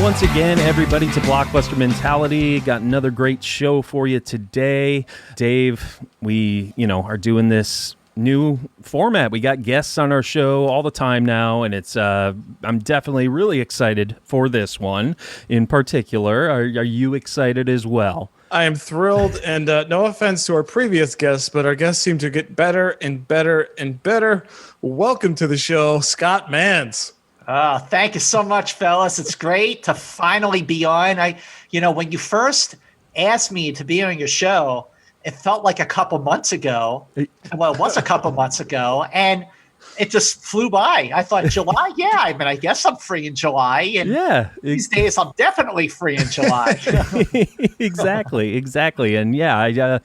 once again, everybody, to Blockbuster Mentality. Got another great show for you today. Dave, we, are doing this new format. We got guests on our show all the time now, and it's I'm definitely really excited for this one in particular. Are you excited as well? I am thrilled, and no offense to our previous guests, but our guests seem to get better and better and better. Welcome to the show, Scott Mantz. Thank you so much, fellas. It's great to finally be on. When you first asked me to be on your show, it felt like a couple months ago. Well, it was a couple months ago, and it just flew by. I thought July, I guess I'm free in July. And these days I'm definitely free in July. Exactly. And I,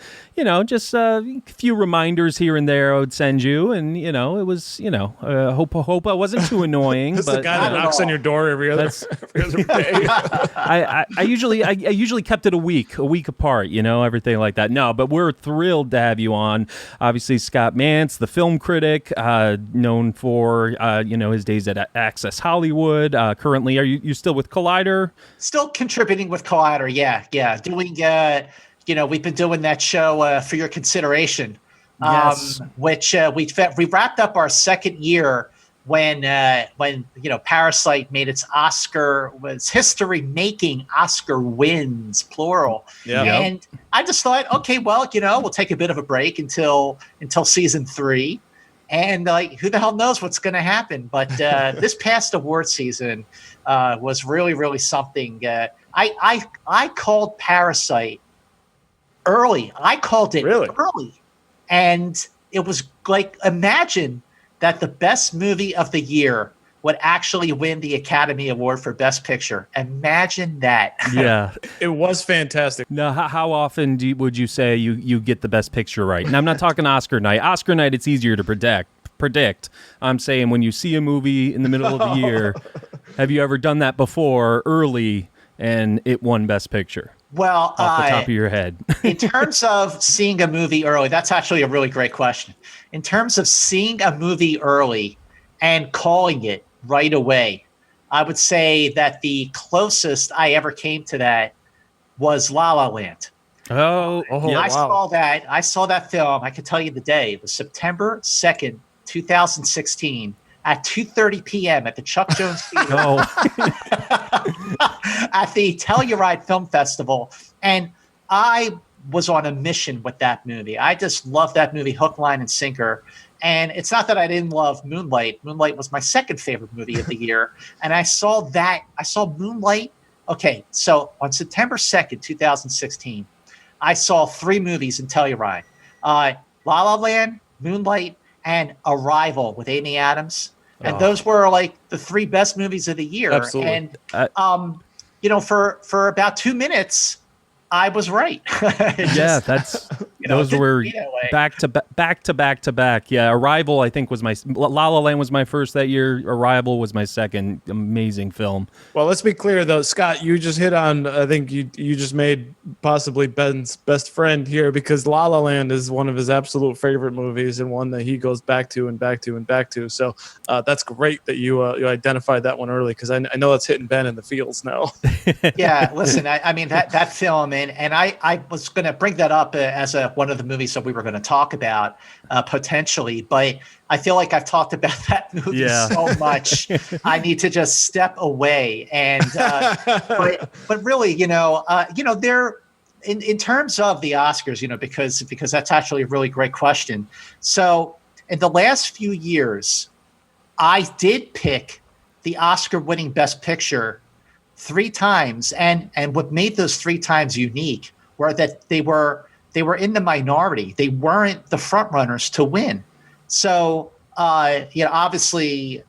just a few reminders here and there I would send you. And, it was, hope I wasn't too annoying. This is the guy that knocks on your door every other day. I usually kept it a week apart, everything like that. No, but we're thrilled to have you on. Obviously, Scott Mantz, the film critic, known for his days at Access Hollywood. Currently, are you still with Collider? Still contributing with Collider, yeah. Doing we've been doing that show for your consideration. Yes. Which we wrapped up our second year when Parasite made its history-making Oscar wins, plural. Yeah. And I just thought, okay, well, we'll take a bit of a break until season 3. And who the hell knows what's going to happen? But this past award season was really, really something. I called Parasite early. I called it early. And it was like, imagine that the best movie of the year would actually win the Academy Award for Best Picture. Imagine that. Yeah. It was fantastic. Now, how often would you say you get the Best Picture right? And I'm not talking Oscar night. Oscar night, it's easier to predict. I'm saying when you see a movie in the middle of the year, have you ever done that before early and it won Best Picture? Well, off the top of your head. In terms of seeing a movie early, that's actually a really great question. In terms of seeing a movie early and calling it right away, I would say that the closest I ever came to that was La La Land. Oh, yeah, I saw that film. I can tell you the day. It was September 2nd, 2016 at 2:30 p.m. at the Chuck Jones Theater at the Telluride Film Festival. And I was on a mission with that movie. I just loved that movie, hook, line, and sinker. And it's not that I didn't love Moonlight. Moonlight was my second favorite movie of the year. And I saw Moonlight. Okay, so on September 2nd, 2016, I saw 3 movies in Telluride. La La Land, Moonlight, and Arrival with Amy Adams. And those were like the 3 best movies of the year. Absolutely. And, for about 2 minutes, I was right. Those were back to back. Yeah, Arrival I think was La La Land was my first that year. Arrival was my second. Amazing film. Well, let's be clear though, Scott. You just hit on. I think you just made possibly Ben's best friend here, because La La Land is one of his absolute favorite movies and one that he goes back to and back to and back to. So that's great that you identified that one early, because I know that's hitting Ben in the feels now. Yeah, listen, I mean that film, and I was going to bring that up as one of the movies that we were going to talk about potentially, but I feel like I've talked about that movie so much. I need to just step away. And but really, there in terms of the Oscars, because that's actually a really great question. So in the last few years, I did pick the Oscar-winning Best Picture 3 times, and what made those 3 times unique were that they were in the minority. They weren't the front runners to win. So obviously,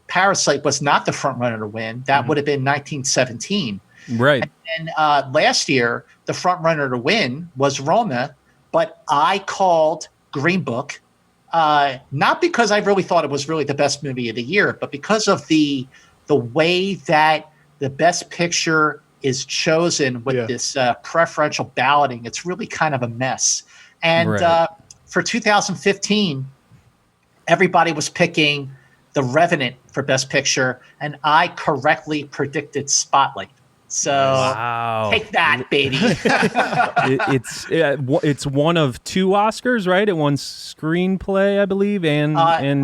Parasite was not the front runner to win. That would have been 1917. Right. And then last year, the front runner to win was Roma, but I called Green Book, not because I really thought it was really the best movie of the year, but because of the way that the Best Picture is chosen with this preferential balloting. It's really kind of a mess. And for 2015, everybody was picking The Revenant for Best Picture, and I correctly predicted Spotlight. So take that, baby. It's one of 2 Oscars, right? It won screenplay, I believe, and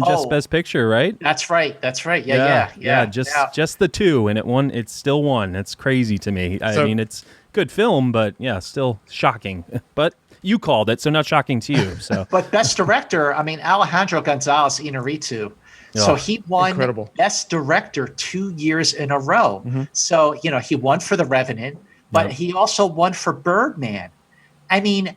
just Best Picture, right? That's right. Yeah. Just the 2, and it still won. It's crazy to me. I mean, it's good film, but yeah, still shocking. But you called it, so not shocking to you. So, but Best Director, I mean, Alejandro Gonzalez Iñárritu. So he won Best Director 2 years in a row. Mm-hmm. So, he won for The Revenant, but he also won for Birdman. I mean,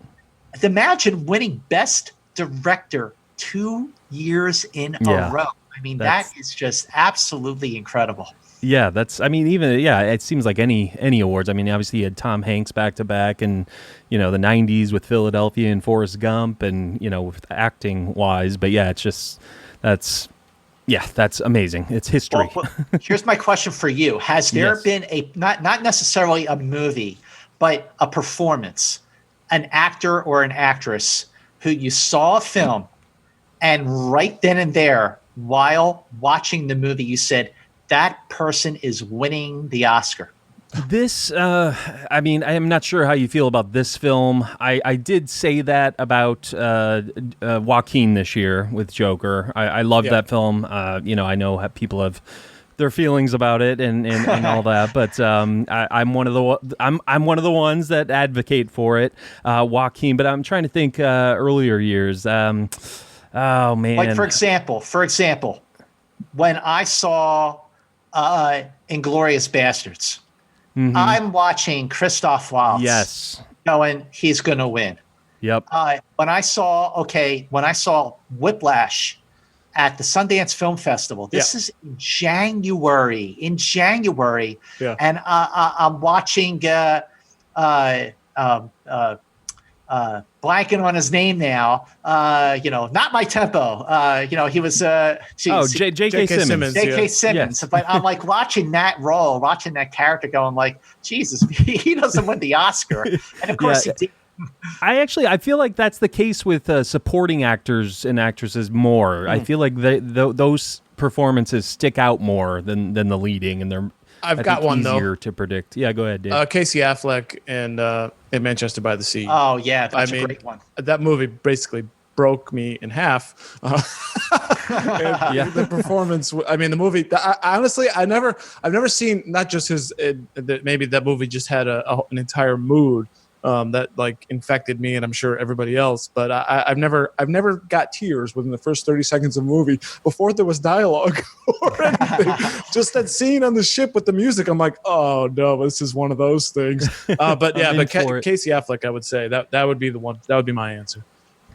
imagine winning Best Director 2 years in a row. I mean, that is just absolutely incredible. Yeah, it seems like any awards. I mean, obviously you had Tom Hanks back to back, and the 90s with Philadelphia and Forrest Gump, and with acting wise. But yeah, it's just that's amazing. It's history. Well, here's my question for you: has there been a not necessarily a movie, but a performance, an actor or an actress who you saw a film, and right then and there, while watching the movie, you said, that person is winning the Oscar? This, I mean, I am not sure how you feel about this film. I did say that about Joaquin this year with Joker. I loved that film. I know people have their feelings about it and all that, but I'm one of the ones that advocate for it, Joaquin. But I'm trying to think earlier years. Oh man, like for example, when I saw Inglourious Bastards. Mm-hmm. I'm watching Christoph Waltz. Yes. Knowing he's going to win. Yep. When I saw Whiplash at the Sundance Film Festival, this is in January. Yeah. And I'm watching blanking on his name now. Not My Tempo. He was J.K. Simmons. J.K. Simmons. Yes. But I'm like watching that role, watching that character, going like, Jesus, he doesn't win the Oscar. And of course he did. I feel like that's the case with supporting actors and actresses more. I feel like those performances stick out more than the leading, and they're I've got one easier though to predict. Yeah, go ahead, Dave. Casey Affleck and in Manchester by the Sea. Oh yeah, that's a great one. That movie basically broke me in half. The performance. I mean, the movie. Honestly, I've never seen not just his. Maybe that movie just had an entire mood that like infected me, and I'm sure everybody else. But I've never got tears within the first 30 seconds of the movie before there was dialogue or anything. Just that scene on the ship with the music, I'm like, oh no, this is one of those things. But Casey Affleck, I would say that would be the one. That would be my answer.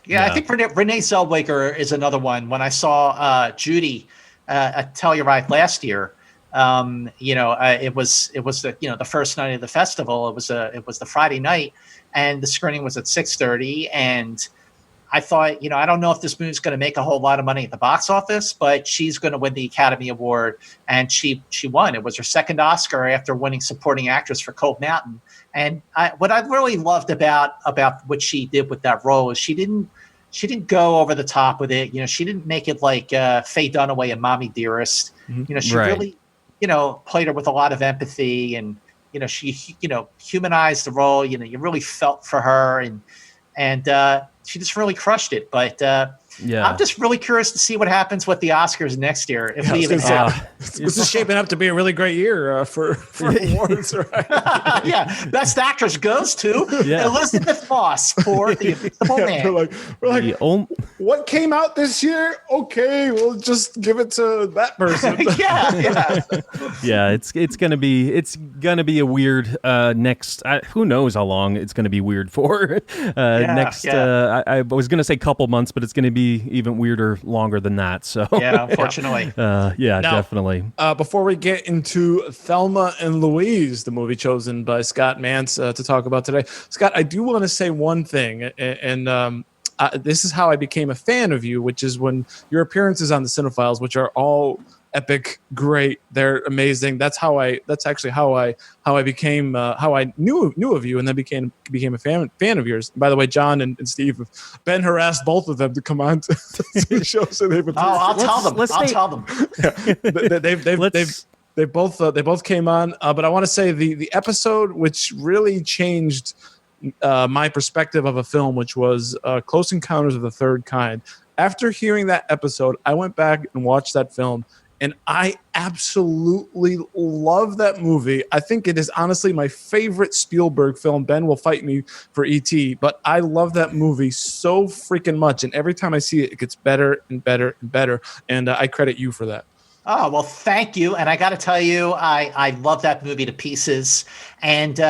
Yeah, I think Renee Zellweger is another one. When I saw Judy at Telluride last year. It was the first night of the festival. It was the Friday night, and the screening was at 6:30. And I thought, I don't know if this movie's going to make a whole lot of money at the box office, but she's going to win the Academy Award, and she won. It was her second Oscar after winning Supporting Actress for Cold Mountain. And what I really loved about what she did with that role is she didn't go over the top with it. She didn't make it like Faye Dunaway and Mommy Dearest. Mm-hmm. She really played her with a lot of empathy, and she humanized the role. You really felt for her, and she just really crushed it. But I'm just really curious to see what happens with the Oscars next year. If we even this is shaping up to be a really great year for awards, right? Yeah, Best Actress goes to Elizabeth Moss for The Invisible Man. We're like, what came out this year? Okay, we'll just give it to that person. Yeah. It's gonna be a weird next. Who knows how long it's gonna be weird for next. I was gonna say couple months, but it's gonna be even weirder longer than that. So unfortunately. Now, definitely. Before we get into Thelma and Louise, the movie chosen by Scott Mantz to talk about today, Scott, I do want to say one thing, and this is how I became a fan of you, which is when your appearances on the Cinephiles, which are all epic, great. They're amazing. That's actually how I became how I knew of you, and then became a fan of yours. And by the way, John and Steve have been harassed both of them to come on to the show, so they've been. I'll tell them. Yeah. They both came on, but I want to say the episode which really changed my perspective of a film, which was Close Encounters of the Third Kind. After hearing that episode, I went back and watched that film, and I absolutely love that movie. I think it is honestly my favorite Spielberg film. Ben will fight me for E.T., but I love that movie so freaking much, and every time I see it, it gets better and better and better, and I credit you for that. Oh, well, thank you. And I got to tell you, I love that movie to pieces. And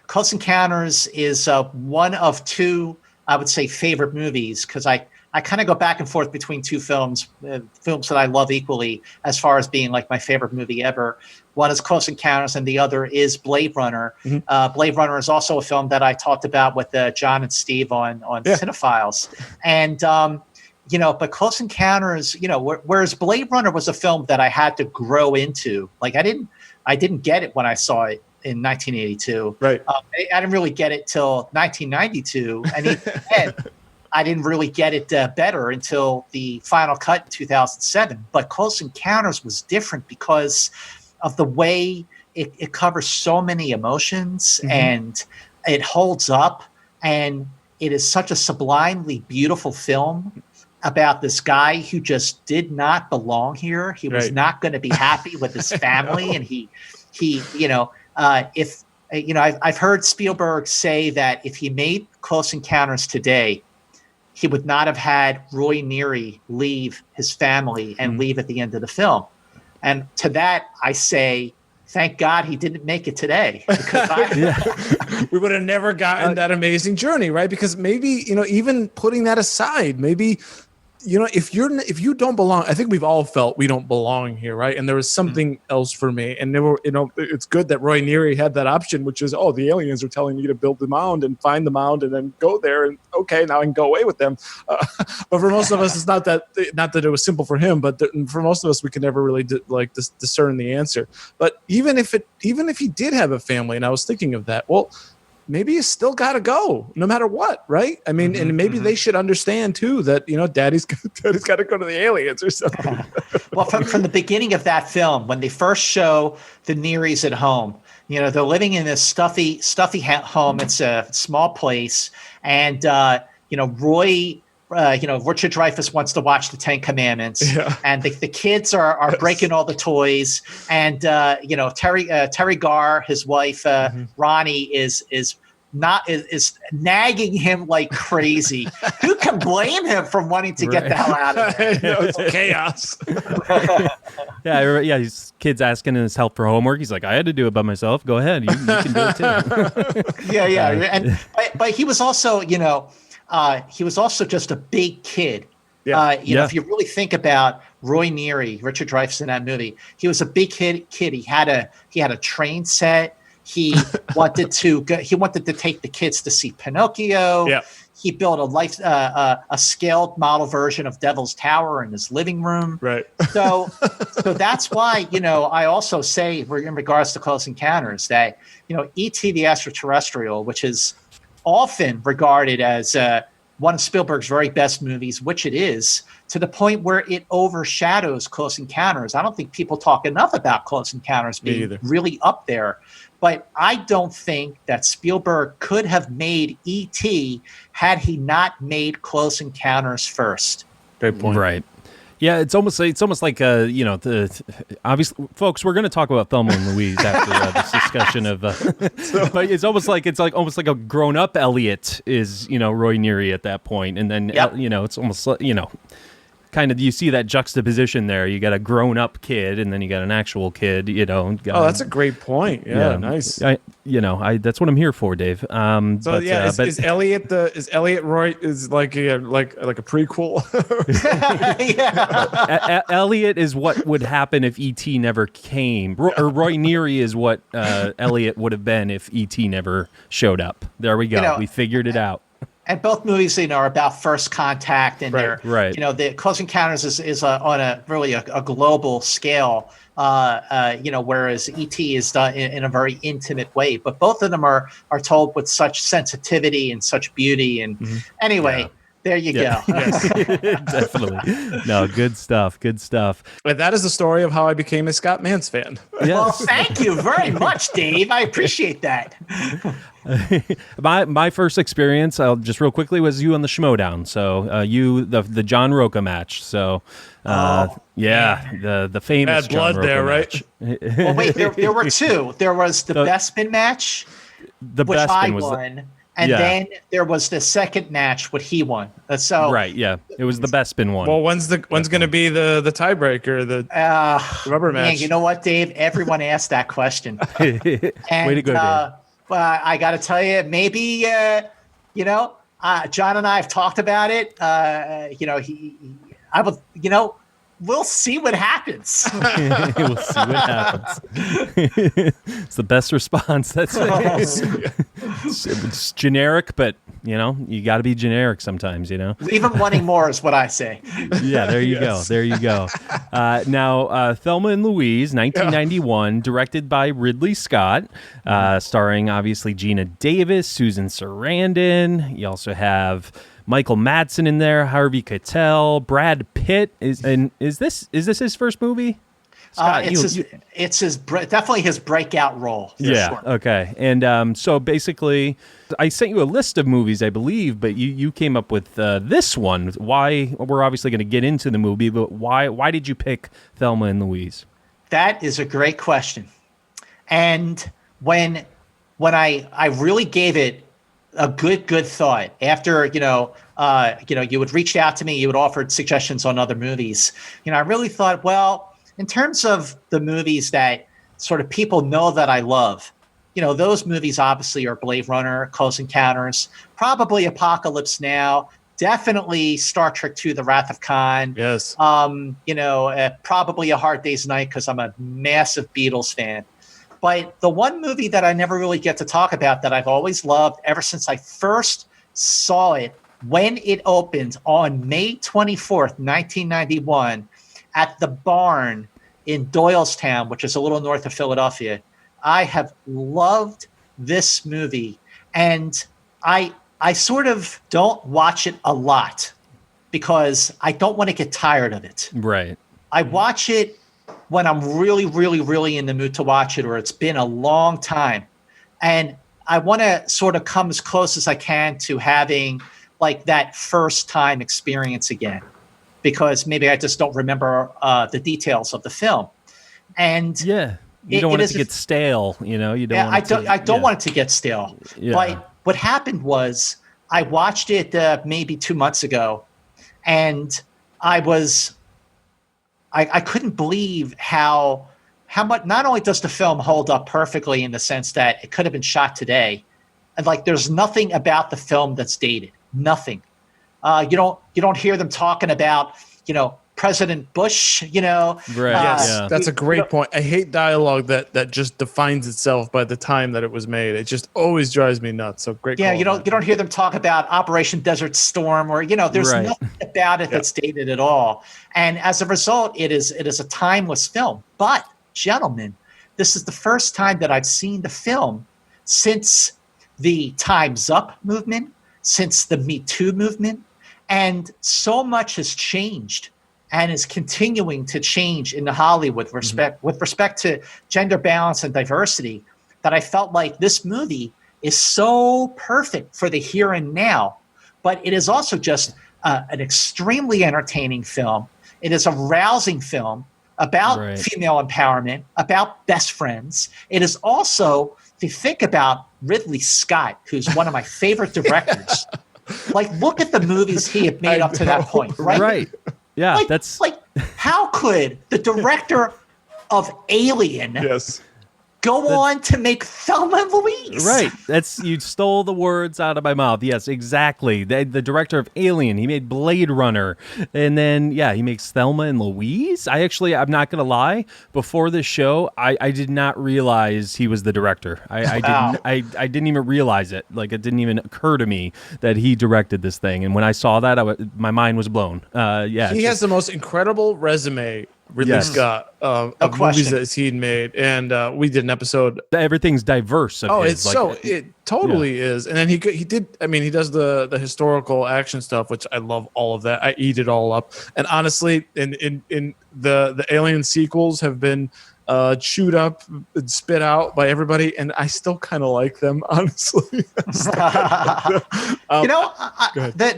Close Encounters is one of two, I would say, favorite movies, because I kind of go back and forth between two films that I love equally as far as being like my favorite movie ever. One is Close Encounters and the other is Blade Runner. Mm-hmm. Blade Runner is also a film that I talked about with John and Steve on Cinephiles. And, but Close Encounters, whereas Blade Runner was a film that I had to grow into. Like I didn't get it when I saw it in 1982. Right. I didn't really get it till 1992, and even then, I didn't really get it better until the final cut in 2007. But Close Encounters was different because of the way it covers so many emotions, mm-hmm. and it holds up, and it is such a sublimely beautiful film about this guy who just did not belong here. He was not going to be happy with his family. And I've heard Spielberg say that if he made Close Encounters today, he would not have had Roy Neary leave his family and leave at the end of the film. And to that, I say, thank God he didn't make it today. Because we would have never gotten that amazing journey, right? Because maybe, even putting that aside, maybe, if you don't belong, I think we've all felt we don't belong here, right? And there was something else for me. And there were, it's good that Roy Neary had that option, which is, the aliens are telling me to build the mound and find the mound and then go there. And okay, now I can go away with them. But for most of us, it's not that it was simple for him, but for most of us, we can never really discern the answer. But even if he did have a family, and I was thinking of that, well, maybe you still got to go no matter what, right? I mean, and maybe they should understand too that, daddy's got to go to the aliens or something. Well, from the beginning of that film, when they first show the Nearys at home, they're living in this stuffy home. It's a small place. And, Roy, Richard Dreyfuss wants to watch the Ten Commandments, and the kids are breaking all the toys, and Terry Garr, his wife Ronnie, is nagging him like crazy. Who can blame him for wanting to get the hell out of there? It's chaos. His kids asking his help for homework. He's like, I had to do it by myself. Go ahead, you can do it too. And but he was also, he was also just a big kid. If you really think about Roy Neary, Richard Dreyfuss in that movie, he was a big kid. He had a train set. He wanted to take the kids to see Pinocchio. Yeah. He built a scaled model version of Devil's Tower in his living room. Right. So that's why, I also say in regards to Close Encounters that, E.T. the Extraterrestrial, which is often regarded as one of Spielberg's very best movies, which it is, to the point where it overshadows Close Encounters. I don't think people talk enough about Close Encounters being really up there. But I don't think that Spielberg could have made E.T. had he not made Close Encounters first. Great point. Right. Yeah, it's almost like obviously, folks, we're going to talk about Thelma and Louise after this discussion of, but it's almost like a grown up Elliot is Roy Neary at that point, and then it's almost like kind of you see that juxtaposition there. You got a grown up kid, and then you got an actual kid. That's a great point. Yeah, nice. That's what I'm here for, Dave. Is Elliot Roy is like a prequel? Elliot is what would happen if E.T. never came, or Roy Neary is what Elliot would have been if E.T. never showed up. There we go. We figured it out. And both movies, are about first contact, and they're, right. the Close Encounters is on a really a global scale, whereas E.T. is done in a very intimate way. But both of them are told with such sensitivity and such beauty. And anyway, there you go. Yes. Definitely. No, good stuff. Good stuff. And that is the story of how I became a Scott Mantz fan. Yes. Well, thank you very much, Dave. I appreciate that. My first experience, I'll just real quickly, was you on the Schmodown. So the John Roca match. So the famous Bad blood John Roca there, match. right? Well, wait, there were two. There was the Bespin match, which I won. And then there was the second match, what he won. So right, yeah, it was the Bespin one. Well, when's going to be the tiebreaker, the rubber match? Man, you know what, Dave? Everyone asked that question. And, way to go, Dave. Well, I got to tell you, maybe John and I have talked about it. We'll see what happens. We'll see what happens. It's the best response. That's it's generic, but you got to be generic sometimes. Even wanting more is what I say. Yeah, there you go. There you go. Now, Thelma and Louise, 1991, directed by Ridley Scott, starring obviously Gina Davis, Susan Sarandon. You also have Michael Madsen in there, Harvey Keitel, Brad Pitt. Is this his first movie? Scott, it's definitely his breakout role. Yeah. Sure. Okay. And so basically, I sent you a list of movies, I believe, but you came up with this one. Why? We're obviously going to get into the movie, but why did you pick Thelma and Louise? That is a great question. And when I really gave it a good thought after, you would reach out to me, you would offer suggestions on other movies. I really thought, well, in terms of the movies that sort of people know that I love, those movies obviously are Blade Runner, Close Encounters, probably Apocalypse Now, definitely Star Trek II, The Wrath of Khan. Yes. Probably A Hard Day's Night because I'm a massive Beatles fan. But the one movie that I never really get to talk about that I've always loved ever since I first saw it when it opened on May 24th, 1991 at the Barn in Doylestown, which is a little north of Philadelphia. I have loved this movie, and I sort of don't watch it a lot because I don't want to get tired of it. Right. I watch it when I'm really, really, really in the mood to watch it, or it's been a long time. And I want to sort of come as close as I can to having like that first time experience again, because maybe I just don't remember the details of the film. And you don't want it to get stale, you don't I don't want it to get stale. Yeah. But what happened was I watched it maybe 2 months ago, and I couldn't believe how much. Not only does the film hold up perfectly in the sense that it could have been shot today, and like there's nothing about the film that's dated. Nothing. You don't hear them talking about President Bush. Right. Yes, that's a great point. I hate dialogue that just defines itself by the time that it was made. It just always drives me nuts. So great. Yeah, you don't hear them talk about Operation Desert Storm, or there's nothing about it that's dated at all. And as a result, it is a timeless film. But gentlemen, this is the first time that I've seen the film since the Time's Up movement, since the Me Too movement, and so much has changed and is continuing to change in the Hollywood with respect to gender balance and diversity, that I felt like this movie is so perfect for the here and now. But it is also just an extremely entertaining film. It is a rousing film about female empowerment, about best friends. It is also, if you think about Ridley Scott, who's one of my favorite directors, like look at the movies he had made up to that point, right? Right. Yeah, like how could the director of Alien go on to make Thelma and Louise. Right. You stole the words out of my mouth. Yes, exactly. The director of Alien, he made Blade Runner. And then, he makes Thelma and Louise. I'm not going to lie. Before this show, I did not realize he was the director. I didn't even realize it. Like, it didn't even occur to me that he directed this thing. And when I saw that, my mind was blown. He has the most incredible resume, Ridley Scott, of movies that he'd made. And we did an episode. Everything's diverse. It totally is. And then he did. I mean, he does the historical action stuff, which I love all of that. I eat it all up. And honestly, in the Alien sequels have been chewed up and spit out by everybody, and I still kind of like them, honestly. The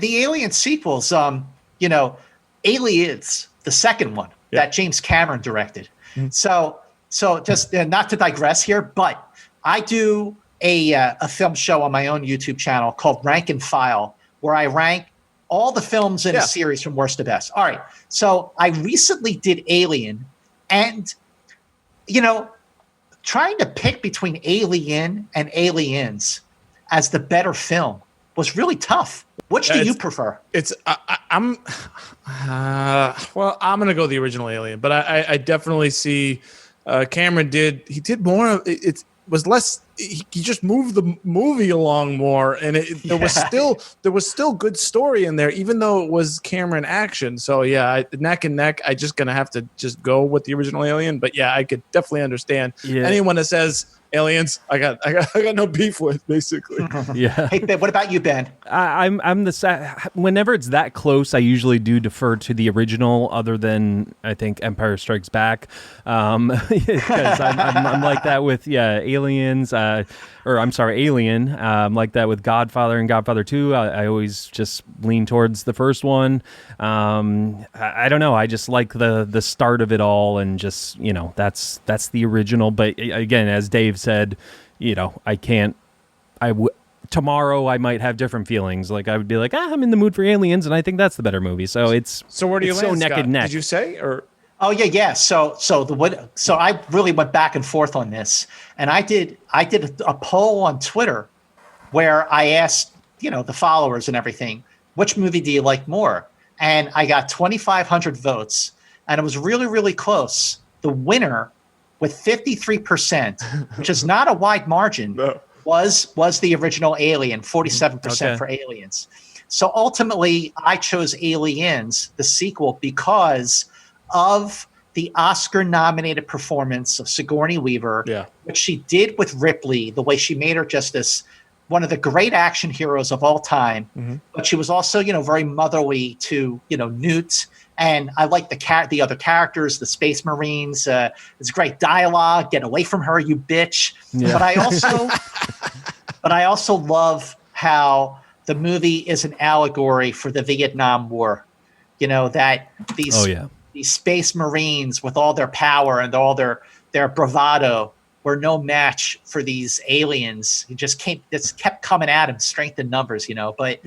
Alien sequels, Aliens, the second one that James Cameron directed. Mm-hmm. So just not to digress here, but I do a film show on my own YouTube channel called Rank and File, where I rank all the films in a series from worst to best. All right. So I recently did Alien, and trying to pick between Alien and Aliens as the better film was really tough. Which do you prefer? I'm going to go the original Alien, but I definitely see Cameron did more of it. Was less. He just moved the movie along more, and there was still good story in there, even though it was Cameron action. So neck and neck. I just gonna have to just go with the original Alien. But I could definitely understand anyone that says Aliens. I got no beef with, basically. Hey Ben, what about you, Ben? I'm whenever it's that close, I usually do defer to the original, other than I think Empire Strikes Back, because I'm like that with Aliens. Alien. Like that with Godfather and Godfather 2. I always just lean towards the first one. I don't know. I just like the start of it all, and just that's the original. But again, as Dave said, tomorrow I might have different feelings. Like I would be like, I'm in the mood for Aliens, and I think that's the better movie. So where do you land, neck and neck. Did you say or? Oh yeah. So I really went back and forth on this, and I did a poll on Twitter where I asked the followers and everything, which movie do you like more? And I got 2,500 votes, and it was really, really close. The winner with 53%, which is not a wide margin, was the original Alien, 47% for Aliens. So ultimately, I chose Aliens, the sequel, because of the Oscar-nominated performance of Sigourney Weaver, which she did with Ripley, the way she made her just one of the great action heroes of all time. Mm-hmm. But she was also, very motherly to, Newt. And I like the other characters, the Space Marines. It's great dialogue. Get away from her, you bitch. Yeah. But I also love how the movie is an allegory for the Vietnam War. That these Space Marines, with all their power and all their bravado, were no match for these aliens. He just kept coming at him, strength in numbers, But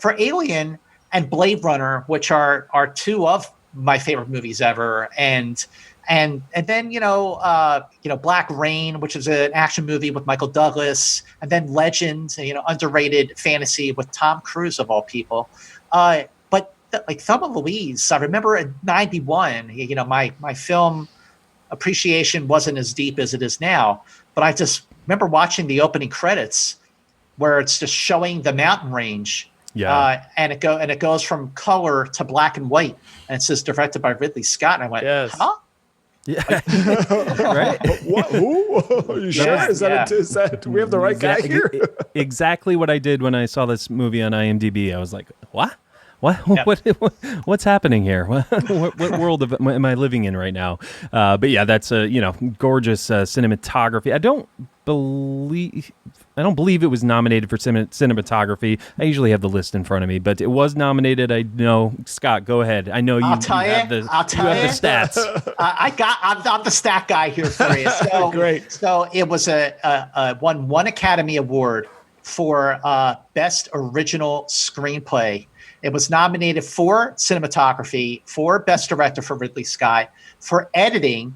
for Alien and Blade Runner, which are two of my favorite movies ever, and then Black Rain, which is an action movie with Michael Douglas, and then Legend, underrated fantasy with Tom Cruise of all people. Like Thelma and Louise, I remember in '91, my film appreciation wasn't as deep as it is now, but I just remember watching the opening credits where it's just showing the mountain range. And it goes from color to black and white, and it says directed by Ridley Scott. And I went, huh? Yeah. Right? What? Who? Are you sure? Is that do we have the right guy here? Exactly what I did when I saw this movie on IMDb. I was like, what? What's happening here? What world am I living in right now? But that's gorgeous cinematography. I don't believe it was nominated for cinematography. I usually have the list in front of me, but it was nominated. I know. Scott, go ahead. I know you have the stats. I'm the stat guy here for you. So, great. So it was won one Academy Award for Best Original Screenplay. It was nominated for cinematography, for Best Director for Ridley Scott, for editing,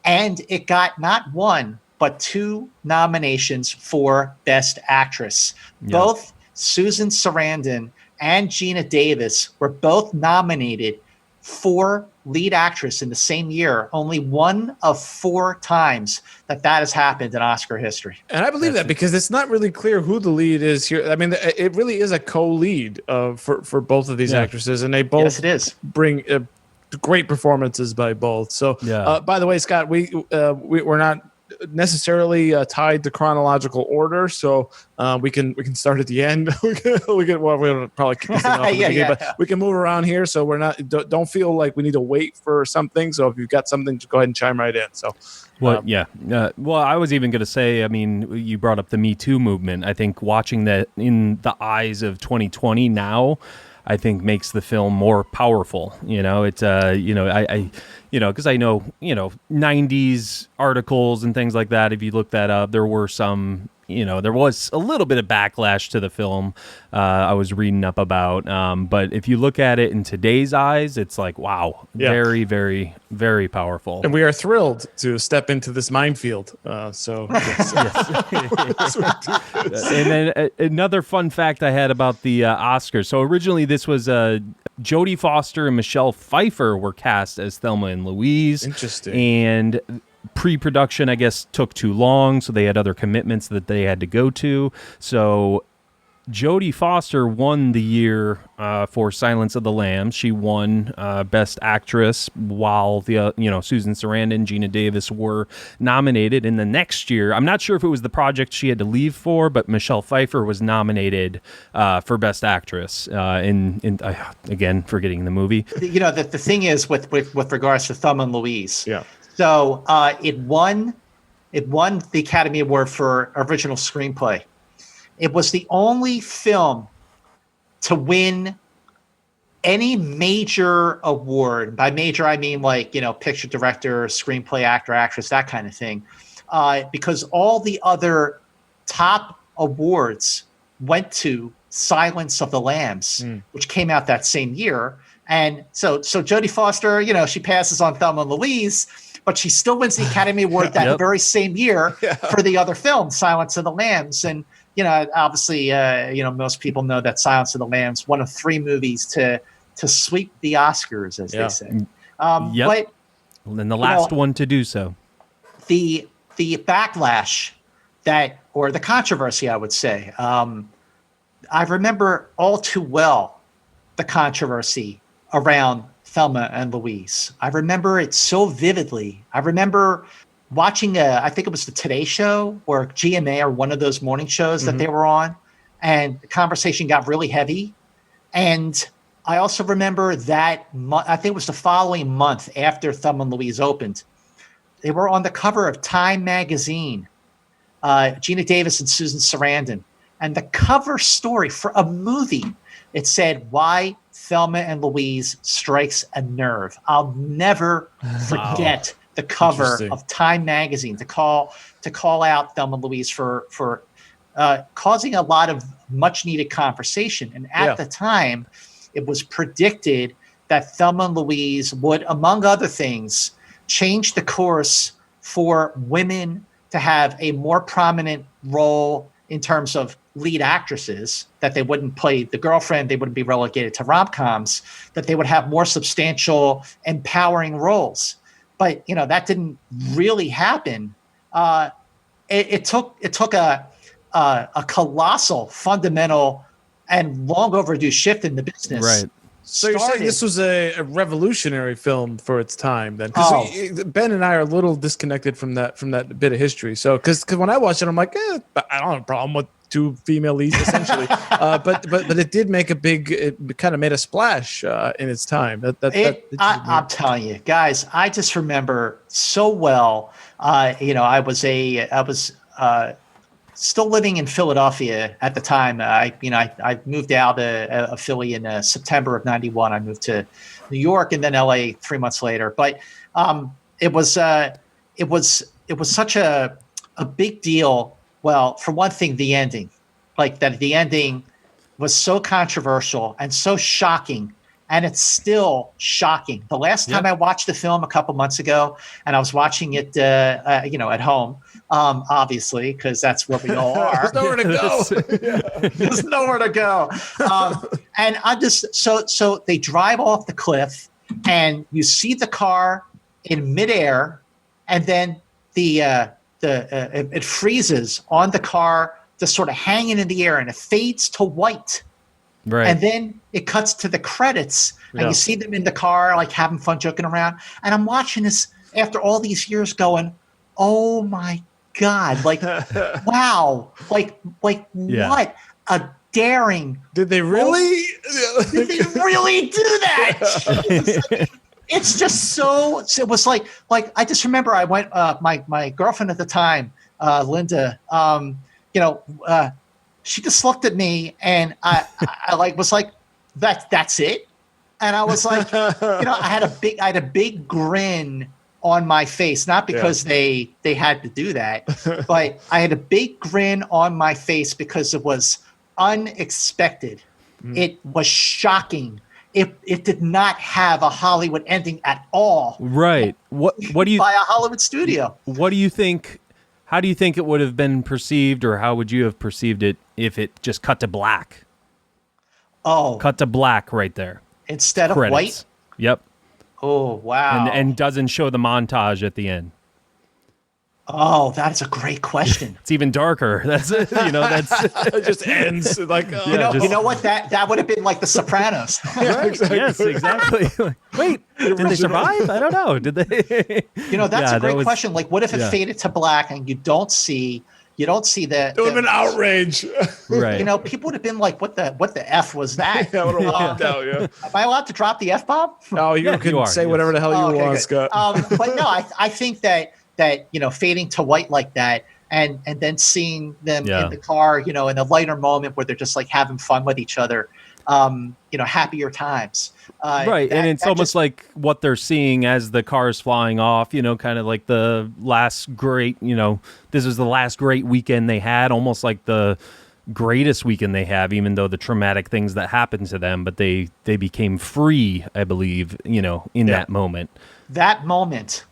And it got not one, but 2 nominations for Best Actress. Yeah. Both Susan Sarandon and Gina Davis were both nominated for lead actress in the same year. Only one of 4 times that has happened in Oscar history. And I believe that because it's not really clear who the lead is here. I mean, it really is a co-lead for both of these actresses, and they both bring great performances by both. So, by the way, Scott, we're not necessarily tied to chronological order, so we can start at the end. We'll probably kick this thing off at the beginning, but we can move around here, so we're not don't feel like we need to wait for something. So if you've got something, just go ahead and chime right in. So well, I was even going to say, I mean, you brought up the Me Too movement. I think watching that in the eyes of 2020 now, I think makes the film more powerful. It's because I know 90s articles and things like that. If you look that up, there were some, there was a little bit of backlash to the film. I was reading up about, but if you look at it in today's eyes, it's like, wow, very, very, very powerful. And we are thrilled to step into this minefield. Yes. And then another fun fact I had about the Oscars. So originally this was Jodie Foster and Michelle Pfeiffer were cast as Thelma and Louise. Interesting. And pre-production, I guess, took too long, so they had other commitments that they had to go to. So Jodie Foster won the year for Silence of the Lambs. She won Best Actress, while the Susan Sarandon, Gina Davis were nominated. In the next year, I'm not sure if it was the project she had to leave for, but Michelle Pfeiffer was nominated for Best Actress. Again, forgetting the movie. The thing is with regards to Thelma and Louise. Yeah. So it won the Academy Award for Original Screenplay. It was the only film to win any major award. By major, I mean picture director, screenplay, actor, actress, that kind of thing. Because all the other top awards went to Silence of the Lambs, which came out that same year. And so Jodie Foster, she passes on Thelma and Louise, but she still wins the Academy Award that very same year for the other film, Silence of the Lambs. And obviously, most people know that Silence of the Lambs, one of 3 movies to sweep the Oscars, as they say. But and the last one to do so. The backlash or the controversy, I would say, I remember all too well the controversy around Thelma and Louise. I remember it so vividly. I remember watching I think it was the Today Show or GMA or one of those morning shows that they were on, and the conversation got really heavy. And I also remember that I think it was the following month after Thelma and Louise opened, they were on the cover of Time magazine, Gina Davis and Susan Sarandon. And the cover story for a movie, it said, "Why Thelma and Louise Strikes a Nerve." I'll never forget the cover of Time magazine to call out Thelma and Louise for causing a lot of much needed conversation. And at the time, it was predicted that Thelma and Louise would, among other things, change the course for women to have a more prominent role in terms of lead actresses, that they wouldn't play the girlfriend, they wouldn't be relegated to rom-coms, that they would have more substantial, empowering roles. But that didn't really happen. It took a colossal, fundamental, and long overdue shift in the business. Right. So you're saying this was a revolutionary film for its time, then? Because Ben and I are a little disconnected from that bit of history. So because when I watched it, I'm like, I don't have a problem with 2 female leads, essentially. but it did make it kind of made a splash in its time. I'm telling you, guys, I just remember so well. I was still living in Philadelphia at the time. I moved out of Philly in September of '91. I moved to New York and then LA 3 months later. But it was such a big deal. Well, for one thing, the ending, the ending was so controversial and so shocking and it's still shocking. The last time I watched the film a couple months ago, and I was watching it, at home, obviously, because that's where we all are. There's nowhere to go. There's nowhere to go. And I just so they drive off the cliff, and you see the car in midair, and then it freezes on the car, just sort of hanging in the air, and it fades to white. Right. And then it cuts to the credits, and you see them in the car, like having fun, joking around. And I'm watching this after all these years, going, "Oh my God! Like, wow! Like what a daring! Did they really? Did they really do that?" It's just so. It was like I just remember I went. My girlfriend at the time, Linda. She just looked at me, and I was like, that's it. And I was like, I had a big grin on my face, not because they had to do that, but I had a big grin on my face because it was unexpected. It was shocking. It did not have a Hollywood ending at all. Right. What do you by a Hollywood studio? What do you think? How do you think it would have been perceived, or how would you have perceived it if it just cut to black? Oh, cut to black right there instead of Credits. white. Yep. Oh wow! And doesn't show the montage at the end. Oh, that's a great question. It's even darker. That's it. It just ends like you know what that would have been like The Sopranos. Right? Exactly. Yes, exactly. Wait, did they survive? I don't know. Did they? That's a great question. Like, what if it faded to black and you don't see the? It would have been outrage. Right. People would have been like, "What the f was that?" I would have walked out. Yeah. Am I allowed to drop the f-bomb? No, you can say whatever the hell you want, good. Scott. But no, I think that fading to white like that, and then seeing them in the car, in a lighter moment where they're just like having fun with each other, happier times. Right, and it's almost like what they're seeing as the car's flying off, kind of like the last great, this was the last great weekend they had, almost like the greatest weekend they have, even though the traumatic things that happened to them, but they became free, I believe, in that moment. That moment.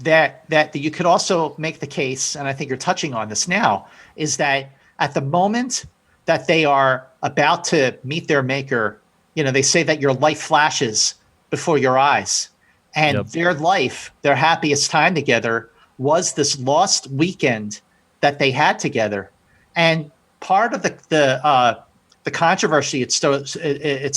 That you could also make the case, and I think you're touching on this now, is that at the moment that they are about to meet their maker, they say that your life flashes before your eyes, and their life, their happiest time together was this lost weekend that they had together. And part of the controversy it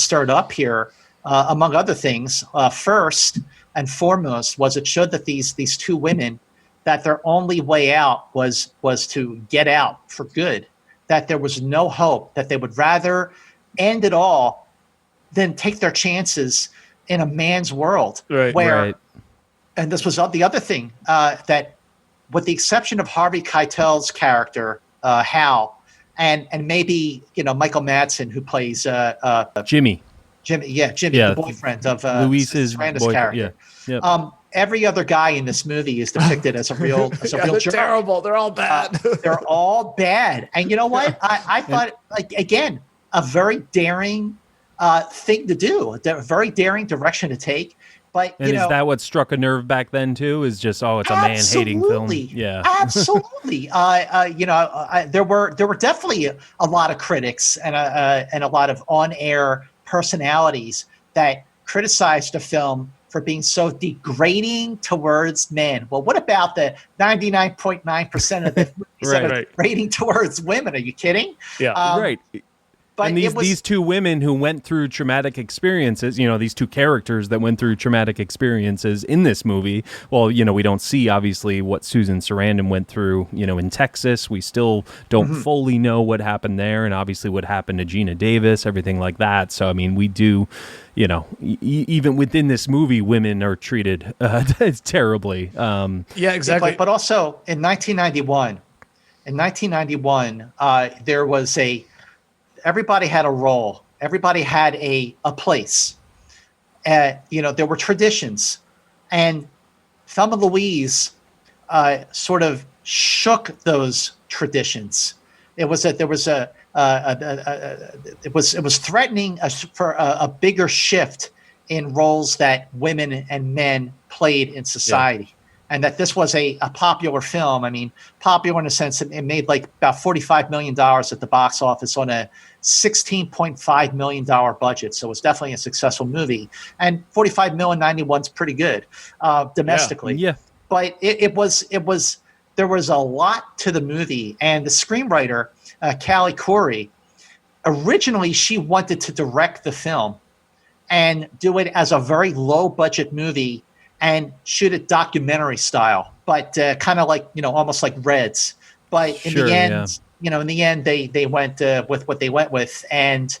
stirred up here, among other things, first and foremost, was it showed that these two women, that their only way out was to get out for good, that there was no hope, that they would rather end it all than take their chances in a man's world. Right. And this was the other thing, that with the exception of Harvey Keitel's character, Hal, and maybe, Michael Madsen, who plays Jimmy, the boyfriend of Louise's Sarandon's character. Yeah. Yep. Every other guy in this movie is depicted as a real they're jerk. terrible. They're all bad. They're all bad. And you know what? I thought, again, a very daring thing to do, a very daring direction to take. But is that what struck a nerve back then too? Is just it's a man-hating film. Yeah, absolutely. There were definitely a lot of critics and a lot of on-air personalities that criticized the film for being so degrading towards men. Well, what about the 99.9% of the movies that are degrading towards women? Are you kidding? Yeah, right. But and these two women who went through traumatic experiences, these two characters that went through traumatic experiences in this movie. Well, we don't see obviously what Susan Sarandon went through, in Texas. We still don't fully know what happened there, and obviously what happened to Gina Davis, everything like that. So, I mean, we do, even within this movie, women are treated terribly. Yeah, exactly. But also in 1991, there was everybody had a role. Everybody had a place. There were traditions, and Thelma Louise sort of shook those traditions. It was threatening for a bigger shift in roles that women and men played in society. And that this was a popular film. I mean, popular in the sense that it made like about $45 million at the box office on a $16.5 million budget. So it was definitely a successful movie. And 45 million in 91 is pretty good domestically. Yeah. But there was a lot to the movie. And the screenwriter, Callie Corey, originally she wanted to direct the film and do it as a very low budget movie and shoot it documentary style, but kind of like, almost like Reds. But in the end, they went with what they went with. And,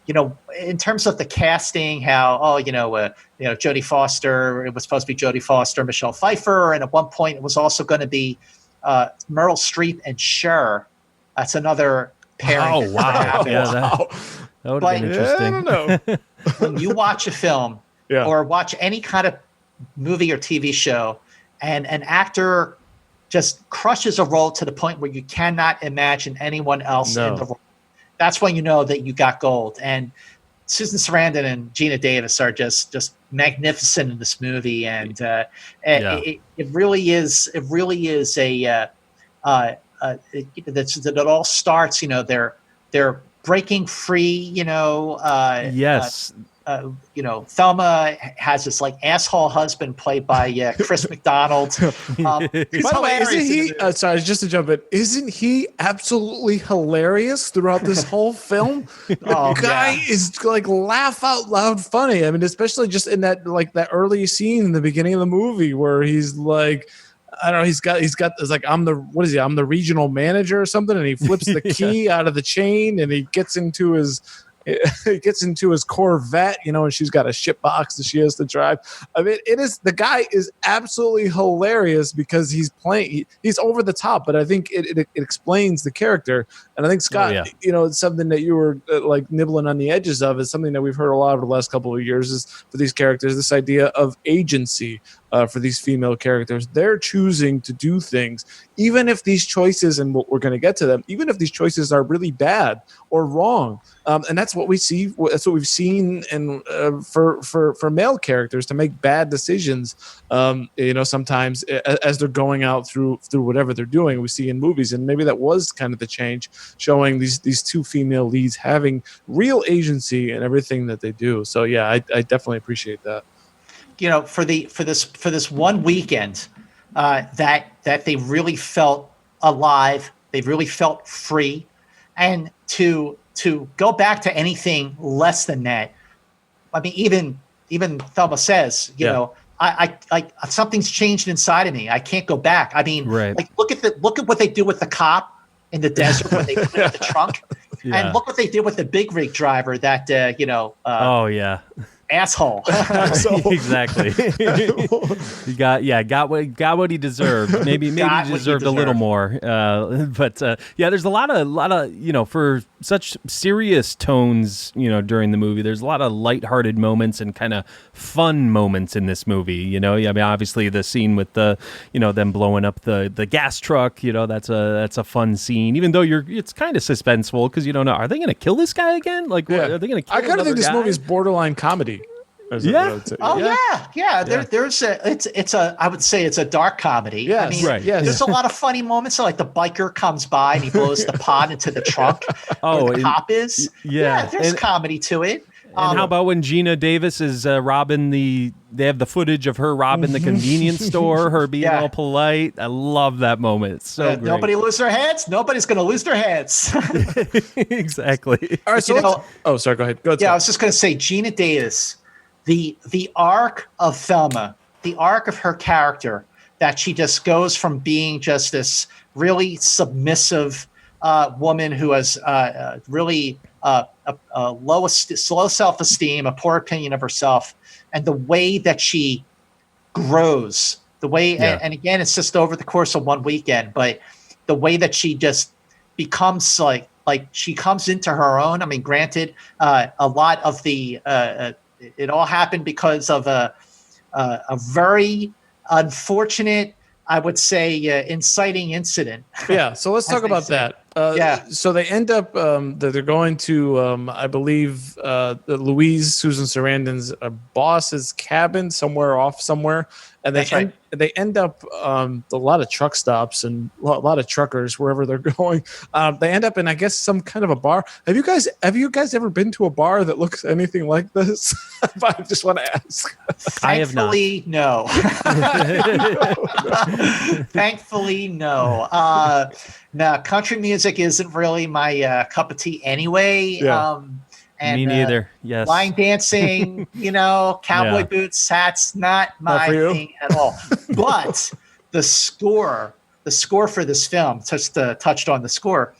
in terms of the casting, how, Jodie Foster, it was supposed to be Jodie Foster, Michelle Pfeiffer. And at one point it was also going to be Meryl Streep and Cher. That's another pairing. Oh, wow. That would have been interesting. I don't know. When you watch a film or watch any kind of movie or TV show, and an actor just crushes a role to the point where you cannot imagine anyone else in the role, that's when you know that you got gold. And Susan Sarandon and Gina Davis are just magnificent in this movie, and it really is that it all starts. They're breaking free. Yes. Thelma has this like asshole husband played by Chris McDonald. By the way, isn't he? Sorry, just to jump in. Isn't he absolutely hilarious throughout this whole film? The guy is like laugh out loud funny. I mean, especially just in that early scene in the beginning of the movie where he's like, I don't know, he's got it's like, I'm the regional manager or something, and he flips the key out of the chain and he gets into his Corvette, and she's got a shit box that she has to drive. I mean, the guy is absolutely hilarious because he's over the top, but I think it explains the character. And I think, Scott, it's something that you were like nibbling on the edges of, is something that we've heard a lot over the last couple of years, is for these characters, this idea of agency. For these female characters, they're choosing to do things, even if these choices, and we're going to get to them, even if these choices are really bad or wrong. And that's what we see. That's what we've seen, and for male characters to make bad decisions. Sometimes as they're going out through whatever they're doing, we see in movies, and maybe that was kind of the change, showing these two female leads having real agency in everything that they do. So yeah, I definitely appreciate that. For this one weekend, that they really felt alive, they really felt free, and to go back to anything less than that. I mean, even Thelma says, I something's changed inside of me. I can't go back. I mean, like look at what they do with the cop in the desert when they put it in the trunk, and look what they did with the big rig driver that asshole. Exactly. He got what he deserved. Maybe he deserved a little more. But there's a lot of for such serious tones, during the movie, there's a lot of lighthearted moments and kind of fun moments in this movie. I mean, obviously the scene with the them blowing up the gas truck, that's a fun scene, even though it's kind of suspenseful because you don't know, are they going to kill this guy again? Like, are they going to kill? I kind of think this movie is borderline comedy. There's I would say it's a dark comedy. Yes, I mean, there's a lot of funny moments. So like the biker comes by and he blows the pot into the trunk. Where the cop is. There's comedy to it. And how about when Gina Davis is robbing they have the footage of her robbing the convenience store, her being all polite. I love that moment. It's so great. Nobody lose their heads. Nobody's going to lose their heads. Exactly. All right. So sorry. Go ahead. I was just going to say Gina Davis, the arc of Thelma, the arc of her character, that she just goes from being just this really submissive woman who has really low self-esteem, a poor opinion of herself, and the way that she grows, and again, it's just over the course of one weekend, but the way that she just becomes like she comes into her own. I mean, granted, a lot of it all happened because of a very unfortunate, I would say, inciting incident. Yeah, so let's talk about that. So they end up that they're going to I believe Louise Susan Sarandon's boss's cabin somewhere, and they end up a lot of truck stops and a lot of truckers wherever they're going. They end up in, I guess, some kind of a bar. Have you guys ever been to a bar that looks anything like this? I just want to ask. I have not. Thankfully, no. Thankfully, no. No, country music isn't really my cup of tea anyway. Yeah. And, Me neither. Yes. Line dancing, cowboy boots, hats, not my thing at all. But the score for this film, touched on the score.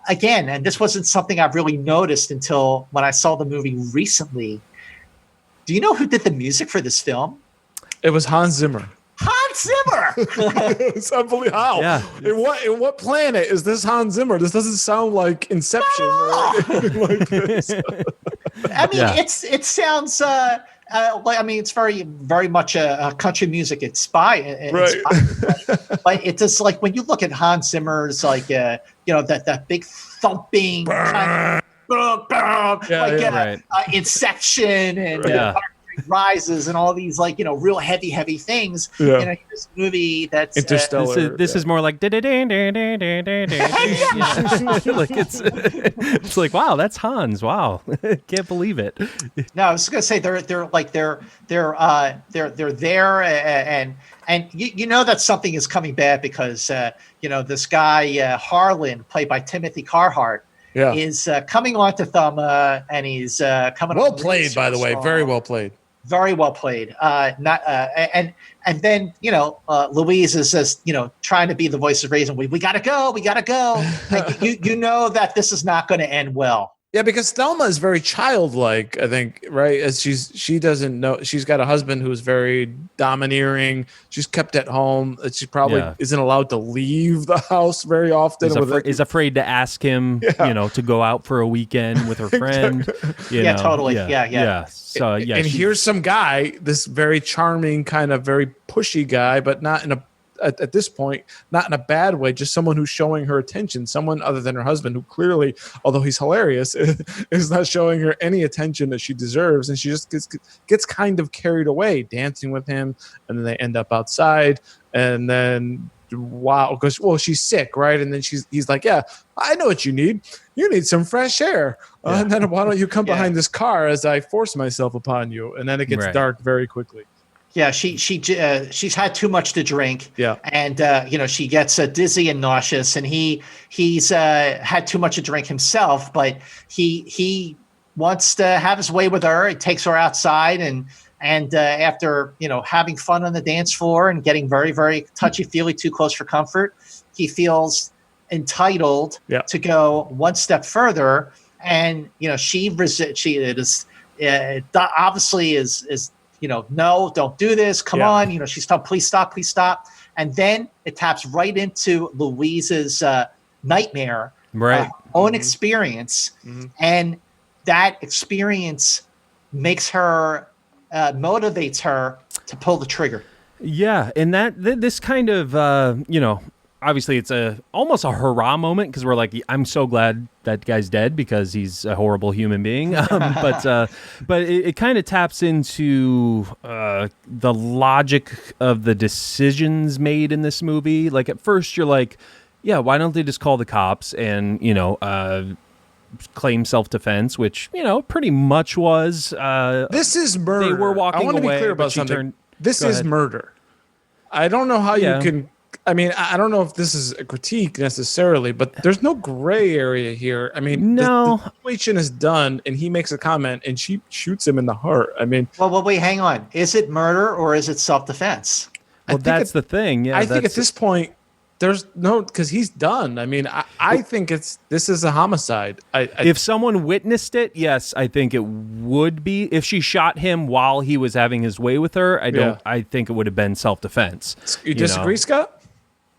Again, and this wasn't something I've really noticed until when I saw the movie recently. Do you know who did the music for this film? It was Hans Zimmer. Hans Zimmer. It's unbelievable. How? Yeah. In what planet is this Hans Zimmer? This doesn't sound like Inception or anything like this. I mean, it sounds it's very, very much a country music inspired. Right. But it just like when you look at Hans Zimmer's that big thumping kind of, Inception and Rises and all these real heavy things. This movie that's Interstellar. This is more like like it's like, wow, that's Hans. Wow, can't believe it. No, I was gonna say they're there and that something is coming bad because this guy Harlan, played by Timothy Carhart, is coming on to Thelma, and he's coming. Well played, by the way, very well played. Very well played. And then Louise is just trying to be the voice of reason. We gotta go. And you know that this is not going to end well. Yeah, because Thelma is very childlike, I think, right? As she doesn't know, she's got a husband who's very domineering. She's kept at home. She probably isn't allowed to leave the house very often. Is afraid to ask him, to go out for a weekend with her friend. Totally. Yeah. So and here's some guy, this very charming, kind of very pushy guy, but not in at this point, not in a bad way, just someone who's showing her attention, someone other than her husband, who clearly, although he's hilarious, is not showing her any attention that she deserves. And she just gets kind of carried away dancing with him. And then they end up outside, and then because she's sick, right? And then he's like, yeah, I know what you need. You need some fresh air. And then why don't you come behind this car as I force myself upon you? And then it gets dark very quickly. Yeah, she's had too much to drink. Yeah, and she gets dizzy and nauseous, and he's had too much to drink himself. But he wants to have his way with her. He takes her outside, and after having fun on the dance floor and getting very, very touchy-feely, too close for comfort, he feels entitled to go one step further. And she obviously is. No, don't do this. Come on. She's telling, please stop. And then it taps right into Louise's nightmare, own experience. Mm-hmm. And that experience makes her, motivates her to pull the trigger. Yeah. And this kind of, obviously it's almost a hurrah moment, because we're like, I'm so glad that guy's dead because he's a horrible human being. But it kind of taps into the logic of the decisions made in this movie. Like at first you're like, yeah, why don't they just call the cops and, claim self-defense, which, pretty much was. This is murder. They were walking away. I want to be clear about something. This is murder. I don't know how you can. I mean, I don't know if this is a critique necessarily, but there's no gray area here. I mean, the situation is done, and he makes a comment, and she shoots him in the heart. I mean, well, wait, hang on. Is it murder or is it self-defense? Well, that's the thing. Yeah, I think at this point, there's no, because he's done. I mean, I think this is a homicide. If someone witnessed it, yes, I think it would be. If she shot him while he was having his way with her, I think it would have been self-defense. You disagree, Scott?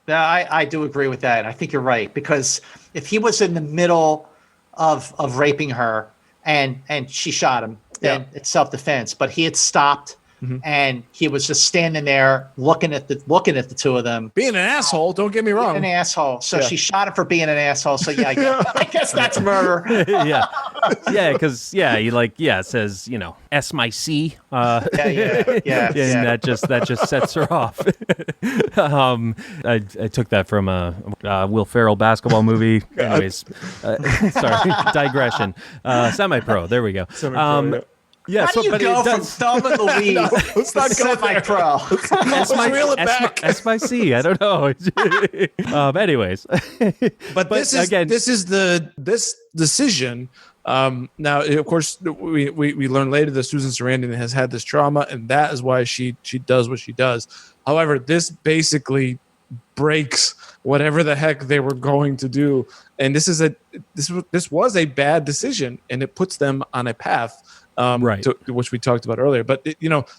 No, I do agree with that. I think you're right, because if he was in the middle of raping her and she shot him, then it's self-defense. But he had stopped and he was just standing there looking at the two of them. Being an asshole, don't get me wrong. An asshole. So she shot him for being an asshole. So yeah, I guess that's murder. Yeah, because it says S my C. Yeah. And that just sets her off. I took that from a Will Ferrell basketball movie. Anyways, sorry, digression. Semi-pro. There we go. Semi-pro, yeah. Yeah, How do you go from Thelma and Louise let's not to go semi-pro? S my C. I don't know. Anyways, but this is this decision. Now, of course, we learn later that Susan Sarandon has had this trauma, and that is why she does what she does. However, this basically breaks whatever the heck they were going to do, and this was a bad decision, and it puts them on a path. Right. To which we talked about earlier, but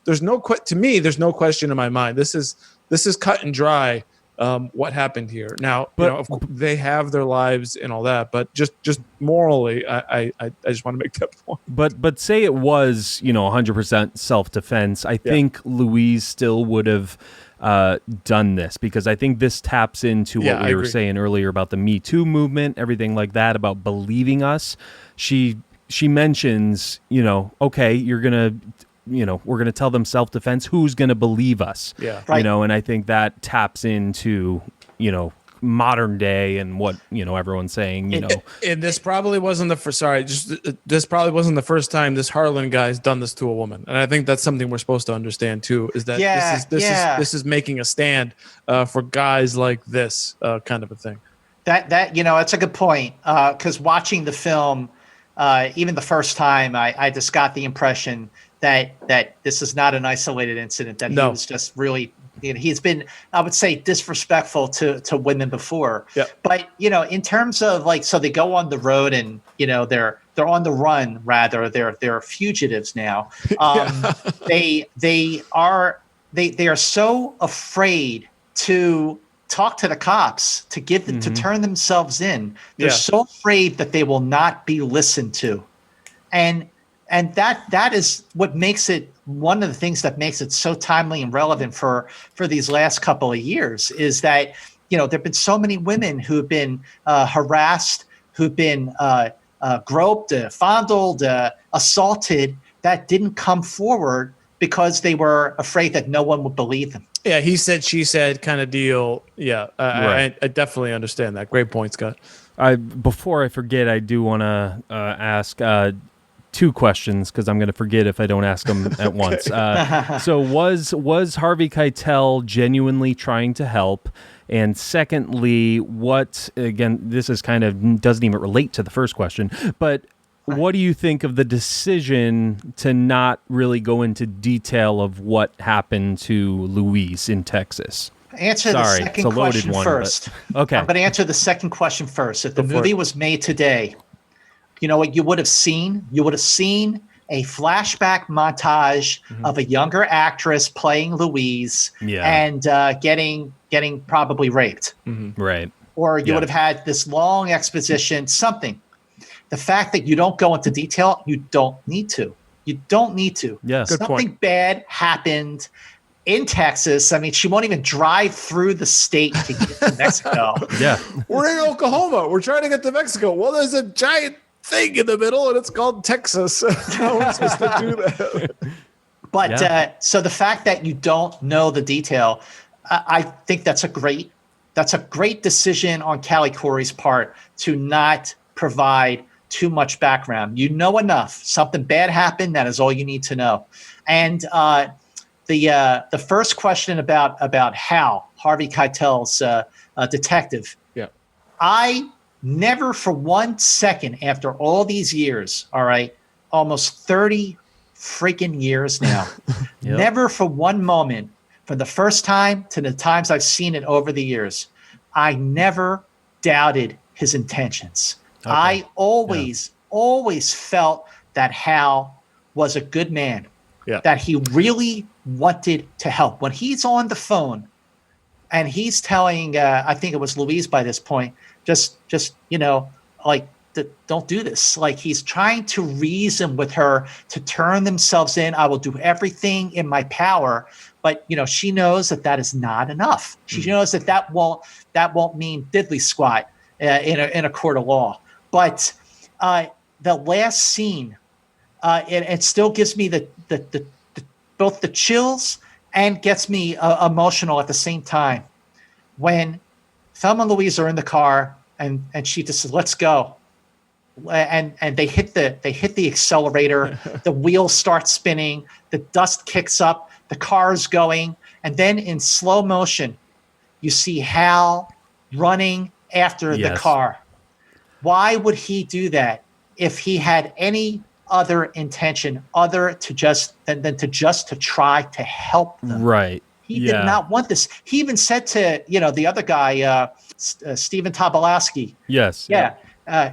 there's no question in my mind. This is cut and dry. What happened here? Now, of course, they have their lives and all that, but just morally, I just want to make that point. But say it was 100% self-defense. I think Louise still would have done this, because I think this taps into what we were saying earlier about the Me Too movement, everything like that, about believing us. She mentions, okay, you're going to, we're going to tell them self-defense. Who's going to believe us? Yeah. Right. And I think that taps into, modern day and what, everyone's saying, And this probably wasn't the first, this probably wasn't the first time this Harlan guy's done this to a woman. And I think that's something we're supposed to understand too, is that this is making a stand for guys like this kind of a thing. That that's a good point. Because watching the film, even the first time, I just got the impression that this is not an isolated incident, that he was just really, he's been, I would say, disrespectful to women before. Yeah. But, in terms of so they go on the road and, they're on the run, rather, they're fugitives now. They are so afraid to talk to the cops, to to turn themselves in. They're so afraid that they will not be listened to. And that is what makes it, one of the things that makes it so timely and relevant for these last couple of years, is that, there've been so many women who've been harassed, who've been groped, fondled, assaulted, that didn't come forward because they were afraid that no one would believe them. Yeah, he said, she said kind of deal. Yeah, right. I definitely understand that. Great point, Scott. Before I forget, I do want to ask two questions, because I'm going to forget if I don't ask them at once. So was Harvey Keitel genuinely trying to help? And secondly, again, this is kind of doesn't even relate to the first question, but what do you think of the decision to not really go into detail of what happened to Louise in Texas? Answer the second question first. Okay. I'm going to answer the second question first. If the movie was made today, you know what you would have seen? You would have seen a flashback montage of a younger actress playing Louise and getting probably raped. Right. Or you would have had this long exposition, something. The fact that you don't go into detail, you don't need to. You don't need to. Yeah. Something bad happened in Texas. I mean, she won't even drive through the state to get to Mexico. Yeah. We're in Oklahoma. We're trying to get to Mexico. Well, there's a giant thing in the middle, and it's called Texas. How are we supposed to do that? But so the fact that you don't know the detail, I think that's a great decision on Callie Corey's part to not provide too much background. You know enough. Something bad happened. That is all you need to know. And the first question about Hal, Harvey Keitel's detective. Yeah. I never for 1 second, after all these years, all right, almost 30 freaking years now, never for one moment, from the first time to the times I've seen it over the years, I never doubted his intentions. Okay. I always felt that Hal was a good man, that he really wanted to help. When he's on the phone and he's telling, I think it was Louise by this point, just like don't do this. Like, he's trying to reason with her to turn themselves in. I will do everything in my power. But, she knows that is not enough. She knows that won't mean diddly squat in a court of law. But the last scene, it still gives me the both the chills and gets me emotional at the same time. When Thelma and Louise are in the car and she just says, "Let's go," and they hit the accelerator, the wheels start spinning, the dust kicks up, the car is going, and then in slow motion, you see Hal running after the car. Why would he do that if he had any other intention other to just to try to help them? Right. He did not want this. He even said to the other guy, Stephen Tobolowsky. Yes. Yeah.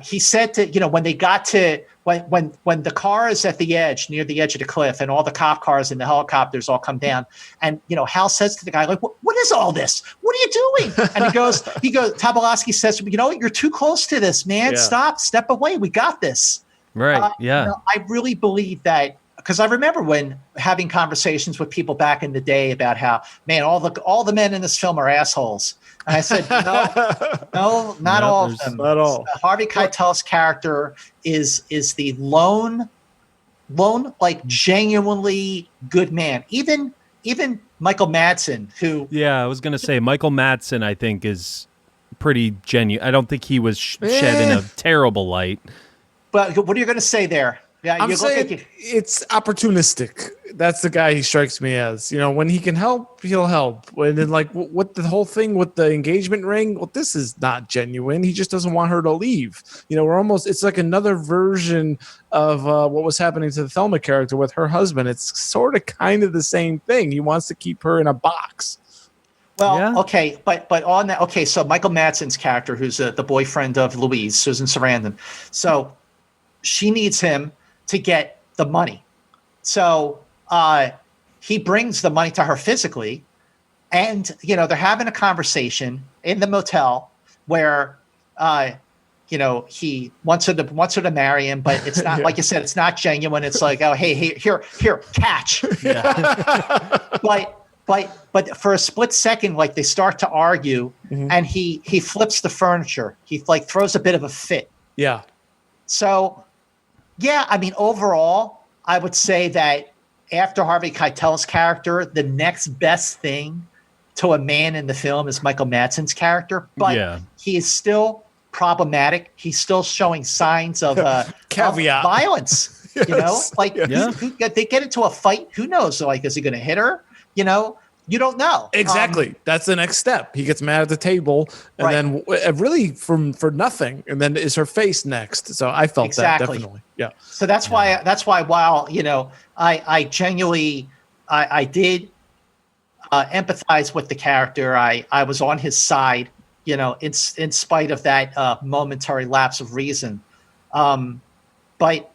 He said to when they got to when the car is at the edge, near the edge of the cliff, and all the cop cars and the helicopters all come down, and Hal says to the guy, like, what is all this? What are you doing? And he goes, Tobolowsky says, you're too close to this, man. Yeah. step away. We got this. Right. I really believe that, because I remember when having conversations with people back in the day about how, man, all the men in this film are assholes. And I said, no, not all of them. Not all. Harvey Keitel's character is the lone, like, genuinely good man. Even Michael Madsen, who. Yeah, I was going to say Michael Madsen, I think, is pretty genuine. I don't think he was shed in a terrible light. But what are you going to say there? Yeah, I'm saying it's opportunistic. That's the guy he strikes me as. When he can help, he'll help. And then, like, what the whole thing with the engagement ring? Well, this is not genuine. He just doesn't want her to leave. It's like another version of what was happening to the Thelma character with her husband. It's sort of kind of the same thing. He wants to keep her in a box. Well, okay, but on that, okay, so Michael Madsen's character, who's the boyfriend of Louise, Susan Sarandon, so she needs him to get the money. So he brings the money to her physically, and they're having a conversation in the motel where he wants her to marry him, but it's not like you said, it's not genuine. It's like, oh, hey, here, catch. Yeah. But for a split second, like, they start to argue, and he flips the furniture. He, like, throws a bit of a fit. Yeah. So, yeah, I mean, overall, I would say that after Harvey Keitel's character, the next best thing to a man in the film is Michael Madsen's character. But he is still problematic. He's still showing signs of caveat of violence. Yes. They get into a fight. Who knows? Like, is he going to hit her? You don't know. Exactly. That's the next step. He gets mad at the table, and then really for nothing. And then is her face next? So I felt that definitely. Yeah. So that's why while I genuinely I did empathize with the character. I was on his side, in spite of that momentary lapse of reason. But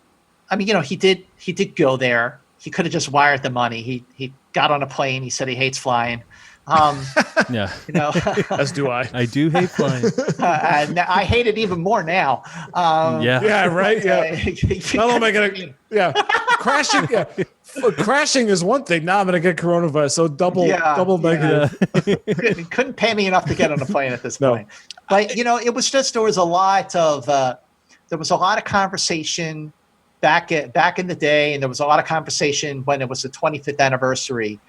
I mean, he did go there. He could have just wired the money. He got on a plane. He said he hates flying. Yeah. As do I. I do hate flying. I hate it even more now. Yeah, right. Yeah. Not only am I gonna, crashing. Yeah, crashing is one thing. Now I'm gonna get coronavirus. So double negative. He couldn't pay me enough to get on a plane at this point. But it was just there was a lot of conversation back in the day, and there was a lot of conversation when it was the 25th anniversary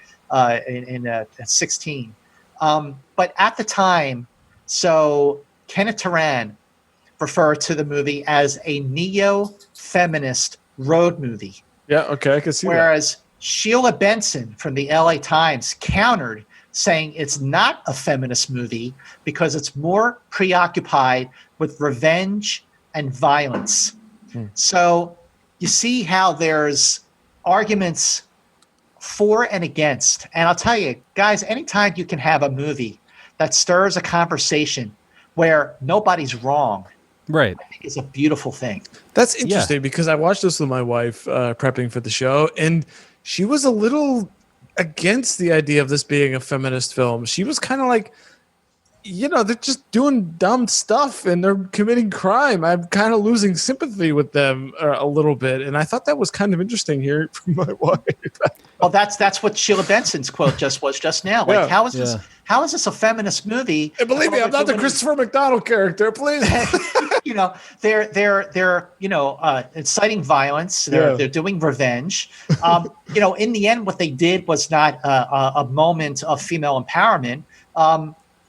in 16. But at the time, so Kenneth Turan referred to the movie as a neo-feminist road movie. Yeah, okay, I can see Whereas Sheila Benson from the LA Times countered, saying it's not a feminist movie because it's more preoccupied with revenge and violence. So you see how there's arguments for and against. And I'll tell you, guys, anytime you can have a movie that stirs a conversation where nobody's wrong, right, I think it's a beautiful thing. That's interesting because I watched this with my wife prepping for the show, and she was a little against the idea of this being a feminist film. She was kind of like, they're just doing dumb stuff and they're committing crime. I'm kind of losing sympathy with them a little bit, and I thought that was kind of interesting here from my wife. Well, that's what Sheila Benson's quote was just now. Like, how is this a feminist movie? And believe me, I'm not the Christopher McDonald character, please. They're inciting violence. They're doing revenge. In the end, what they did was not a moment of female empowerment.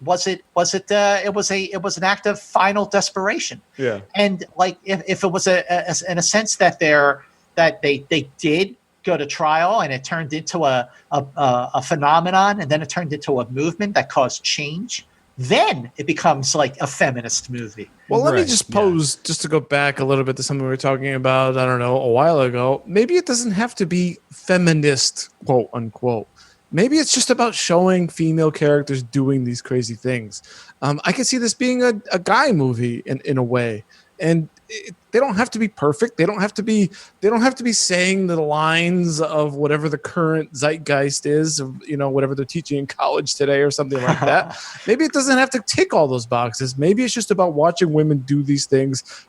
It was an act of final desperation. Yeah. And like if it was in a sense that they did go to trial and it turned into a phenomenon, and then it turned into a movement that caused change, then it becomes like a feminist movie. Well, let me just pose, just to go back a little bit to something we were talking about, I don't know, a while ago. Maybe it doesn't have to be feminist, quote unquote. Maybe it's just about showing female characters doing these crazy things. I can see this being a guy movie in a way, and they don't have to be perfect. They don't have to be saying the lines of whatever the current zeitgeist is, of, whatever they're teaching in college today or something like that. Maybe it doesn't have to tick all those boxes. Maybe it's just about watching women do these things.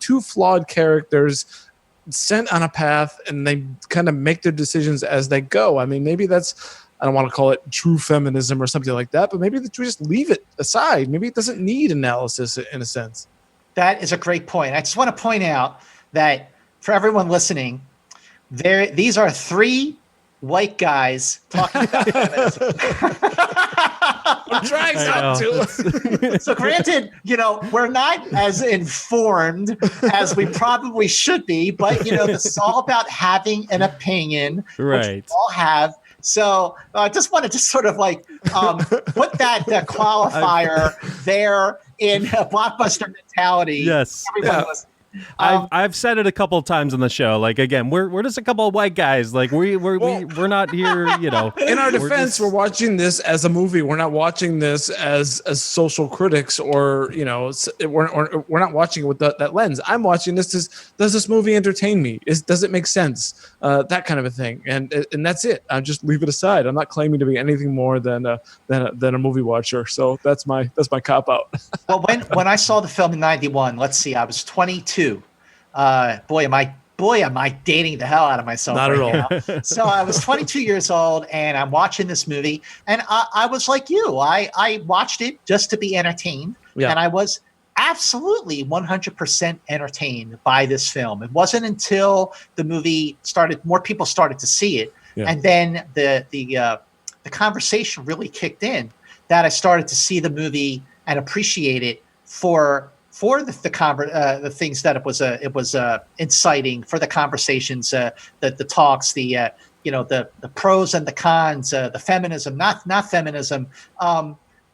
Two flawed characters sent on a path, and they kind of make their decisions as they go. I mean, maybe that's, I don't want to call it true feminism or something like that, but maybe we just leave it aside. Maybe it doesn't need analysis in a sense. That is a great point. I just want to point out that for everyone listening, these are three white guys talking about feminism. I'm trying not to. So granted, we're not as informed as we probably should be, but this is all about having an opinion, right? Which we all have. So I just wanted to sort of like put that qualifier there in Blockbuster mentality. Yes. I've said it a couple of times on the show. Like, again, we're just a couple of white guys. Like we're not here. In our defense, we're watching this as a movie. We're not watching this as social critics, or we're not watching it with that lens. I'm watching this as, does this movie entertain me? Does it make sense? That kind of a thing. And that's it. I just leave it aside. I'm not claiming to be anything more than a movie watcher. So that's my cop out. Well, when I saw the film in '91, let's see, I was 22. Boy, am I dating the hell out of myself. Not right at all. Now. So I was 22 years old, and I'm watching this movie, and I was like you. I watched it just to be entertained, and I was absolutely 100% entertained by this film. It wasn't until the movie started, more people started to see it, and then the conversation really kicked in, that I started to see the movie and appreciate it for the things that it was inciting, for the conversations, the talks, the pros and the cons, the feminism, not feminism,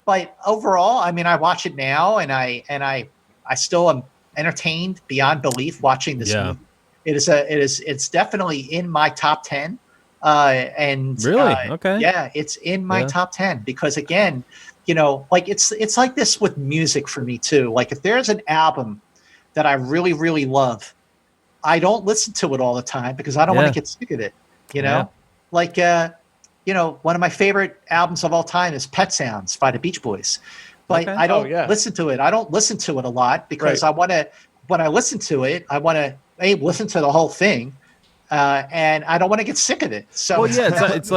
but overall, I mean, I watch it now, and I still am entertained beyond belief watching this movie. It's definitely in my top 10. And really, okay, yeah, it's in my top 10 because, again, like it's like this with music for me too. Like, if there's an album that I really, really love, I don't listen to it all the time because I don't want to get sick of it. Like, one of my favorite albums of all time is Pet Sounds by the Beach Boys, but I don't listen to it. I don't listen to it a lot because I want to, when I listen to it, I want to listen to the whole thing. And I don't want to get sick of it. So it's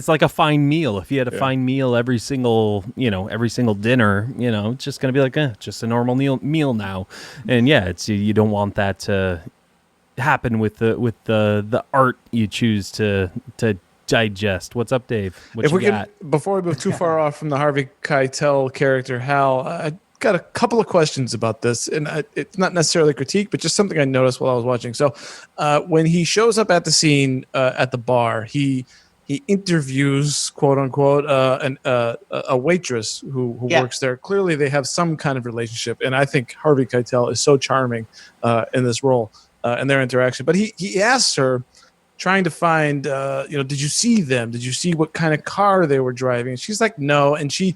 like a fine meal. If you had a fine meal every single dinner, it's just gonna be like just a normal meal now. And you don't want that to happen with the art you choose to digest. What's up, Dave? What you got? Before we move too far off from the Harvey Keitel character, Hal, I got a couple of questions about this, and it's not necessarily a critique, but just something I noticed while I was watching. So when he shows up at the scene at the bar, he interviews, quote unquote, a waitress who works there. Clearly they have some kind of relationship, and I think Harvey Keitel is so charming in this role and their interaction. But he asks her, trying to find, did you see them? Did you see what kind of car they were driving? And she's like, no. And she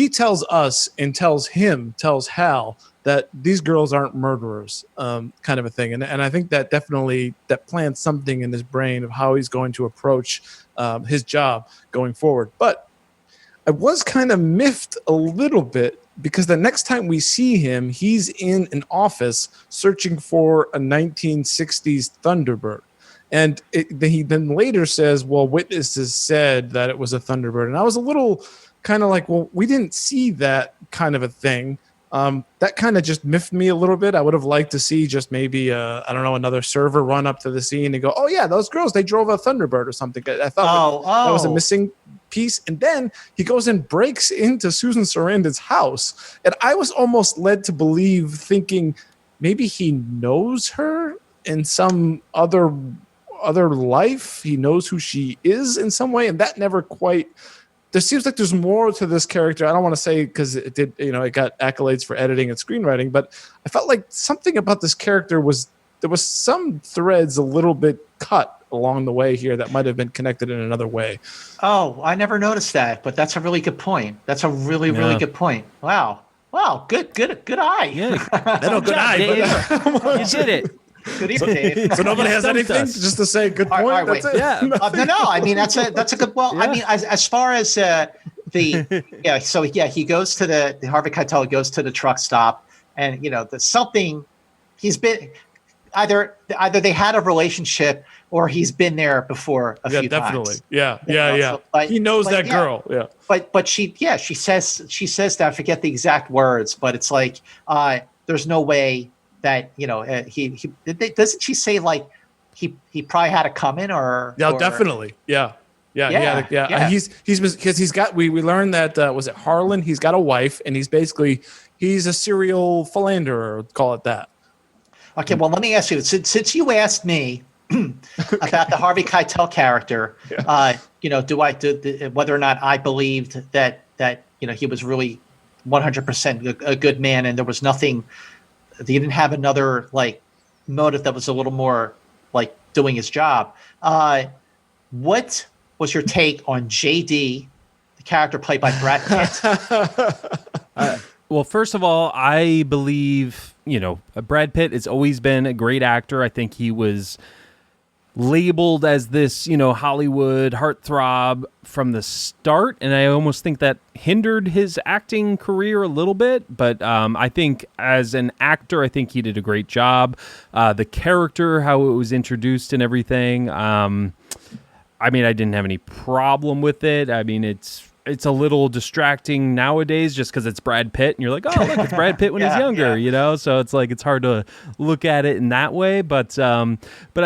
tells us and tells Hal that these girls aren't murderers, kind of a thing. And I think that definitely that plants something in his brain of how he's going to approach his job going forward. But I was kind of miffed a little bit because the next time we see him, he's in an office searching for a 1960s Thunderbird. And he then later says, well, witnesses said that it was a Thunderbird. And I was a little kind of like, well, we didn't see that kind of a thing. That kind of just miffed me a little bit. I would have liked to see just maybe, I don't know, another server run up to the scene and go, oh, yeah, those girls, they drove a Thunderbird or something. I thought that was a missing piece. And then he goes and breaks into Susan Sarandon's house. And I was almost led to believe, thinking maybe he knows her in some other life. He knows who she is in some way. And that never quite... There seems like there's more to this character. I don't want to say because it did, it got accolades for editing and screenwriting, but I felt like something about this character there was some threads a little bit cut along the way here that might have been connected in another way. Oh, I never noticed that, but that's a really good point. That's a really good point. Wow. Good eye. Yeah. Good eye. You did it. Good evening, Dave. So nobody has anything just to say good point? All right, that's it? Yeah. No. I mean, that's a good. Well, Yeah. I mean, as far as he goes to the Harvey Keitel goes to the truck stop, and there's something. He's been either they had a relationship or he's been there before a few definitely. times. Yeah. So, he knows that girl. Yeah. But she says that. I forget the exact words, but it's like there's no way that doesn't she say like he probably had a come in or definitely yeah. He's got we learned that was it Harlan, he's got a wife and he's a serial philanderer, call it that. Okay, well let me ask you, since you asked me about the Harvey Keitel character, whether or not I believed that he was really 100% a good man and there was nothing. He didn't have another like motive that was a little more like doing his job. What was your take on JD, the character played by Brad Pitt? Well, first of all, I believe, Brad Pitt has always been a great actor. I think he was labeled as this, Hollywood heartthrob from the start, and I almost think that hindered his acting career a little bit. But I think as an actor, I think he did a great job. The character, how it was introduced and everything, I didn't have any problem with it. I mean, it's a little distracting nowadays just because it's Brad Pitt and you're like, oh, look, it's Brad Pitt when he's younger, so it's like it's hard to look at it in that way. But I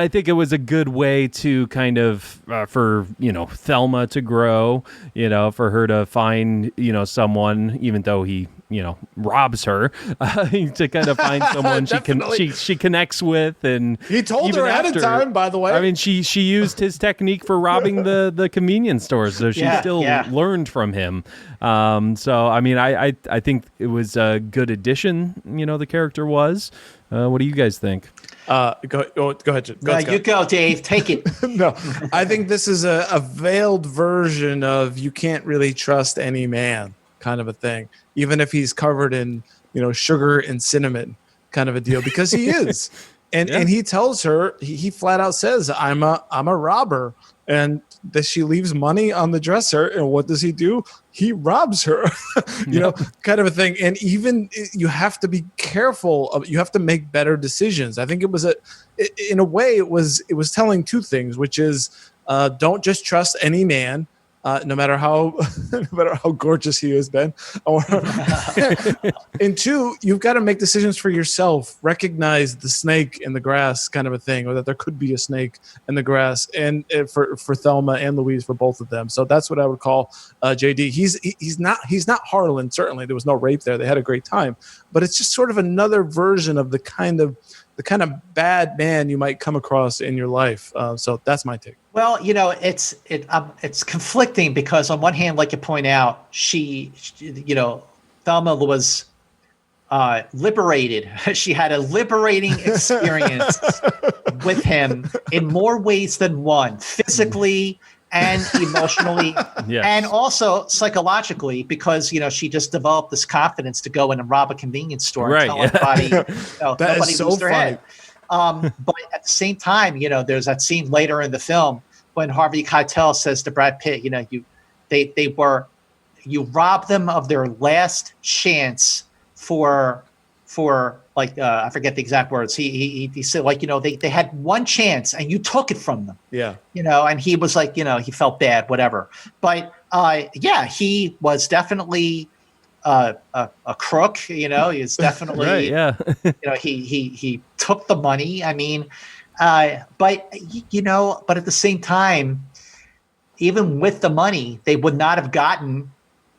think it was a good way to kind of for Thelma to grow, for her to find someone, even though he robs her, to kind of find someone she connects with. And he told her ahead of time, by the way. I mean, she used his technique for robbing the convenience stores, so she still learned from him. So I mean, I think it was a good addition. The character was. What do you guys think? Go ahead. You go, Dave. Take it. No, I think this is a veiled version of you can't really trust any man kind of a thing, even if he's covered in sugar and cinnamon kind of a deal, because he is. And he tells her, he flat out says, I'm a robber, and that she leaves money on the dresser, and what does he do? He robs her. Kind of a thing. And even you have to be careful. You have to make better decisions. I think it was in a way it was telling two things, which is don't just trust any man. No matter how gorgeous he has been, and two, you've got to make decisions for yourself. Recognize the snake in the grass, kind of a thing, or that there could be a snake in the grass. And for Thelma and Louise, for both of them. So that's what I would call JD. He's not Harlan. Certainly, there was no rape there. They had a great time, but it's just sort of another version of the kind of bad man you might come across in your life. So that's my take. Well, it's conflicting because on one hand, like you point out, she Thelma was liberated. She had a liberating experience with him in more ways than one, physically and emotionally, and also psychologically, because she just developed this confidence to go in and rob a convenience store and tell everybody nobody so lose their funny. head. But at the same time, there's that scene later in the film when Harvey Keitel says to Brad Pitt, they were you rob them of their last chance for like I forget the exact words. He said, like, they had one chance and you took it from them. Yeah. And he was like, he felt bad, whatever. But he was definitely a crook. He was definitely right. Yeah. he took the money. I mean, but at the same time, even with the money, they would not have gotten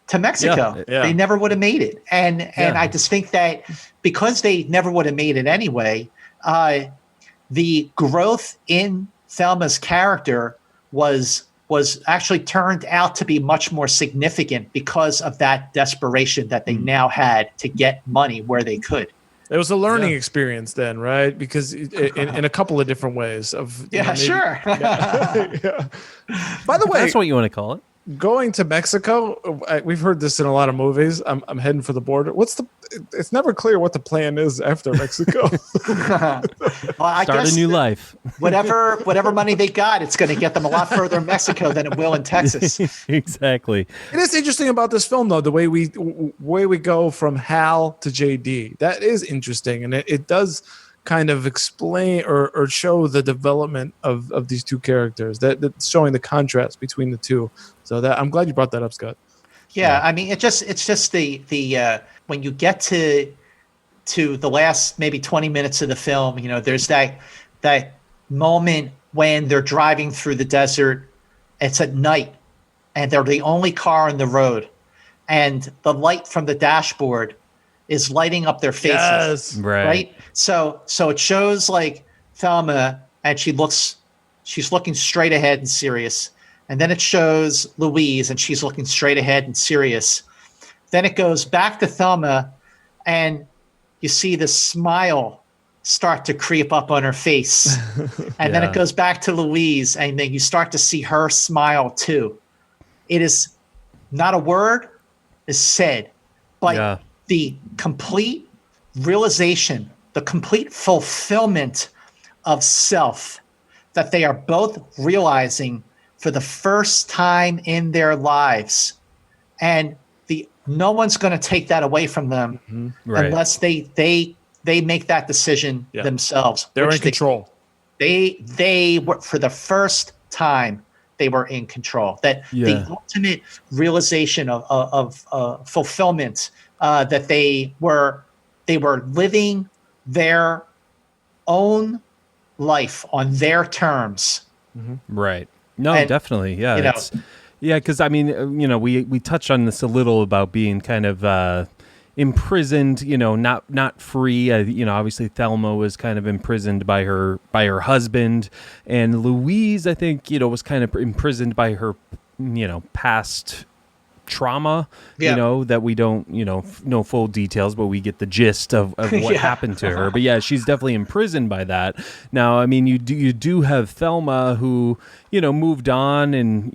to Mexico. Yeah. They never would have made it. And I just think that because they never would have made it anyway, the growth in Thelma's character was actually turned out to be much more significant because of that desperation that they now had to get money where they could. It was a learning experience then, right? Because in a couple of different ways of sure. Yeah. By the way, that's what you want to call it. Going to Mexico, we've heard this in a lot of movies. I'm heading for the border. It's never clear what the plan is after Mexico. Well, I Start guess a new life. whatever money they got, it's going to get them a lot further in Mexico than it will in Texas. Exactly. It is interesting about this film, though, the way we go from Hal to JD. That is interesting, and it does kind of explain or show the development of these two characters. That's showing the contrast between the two. So that I'm glad you brought that up, Scott. Yeah, I mean, it's just the when you get to the last maybe 20 minutes of the film, there's that moment when they're driving through the desert. It's at night, and they're the only car on the road, and the light from the dashboard is lighting up their faces. Yes. Right. So it shows like Thelma, and she's looking straight ahead and serious. And then it shows Louise, and she's looking straight ahead and serious. Then it goes back to Thelma, and you see the smile start to creep up on her face. And then it goes back to Louise, and then you start to see her smile too. It is not a word is said, but the complete realization, the complete fulfillment of self that they are both realizing for the first time in their lives. And no one's going to take that away from them unless they make that decision themselves. They're in control. They were, for the first time, they were in control. That the ultimate realization of fulfillment, that they were living their own life on their terms. Right. No, definitely. Yeah. Because I mean, we touched on this a little about being kind of imprisoned, not free. Obviously Thelma was kind of imprisoned by her husband, and Louise, I think, was kind of imprisoned by her, past trauma, that we don't, know full details, but we get the gist of what happened to her. But yeah, she's definitely imprisoned by that. Now, I mean, you do have Thelma who, moved on and,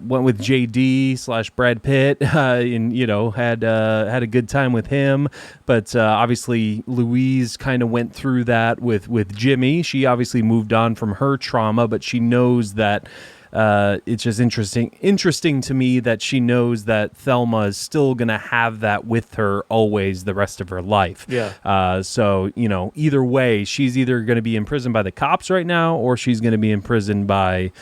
went with JD / Brad Pitt, and, had a good time with him. But obviously Louise kind of went through that with Jimmy. She obviously moved on from her trauma, but she knows that it's just interesting to me that she knows that Thelma is still going to have that with her always the rest of her life. Yeah. So, either way, she's either going to be imprisoned by the cops right now, or she's going to be imprisoned by,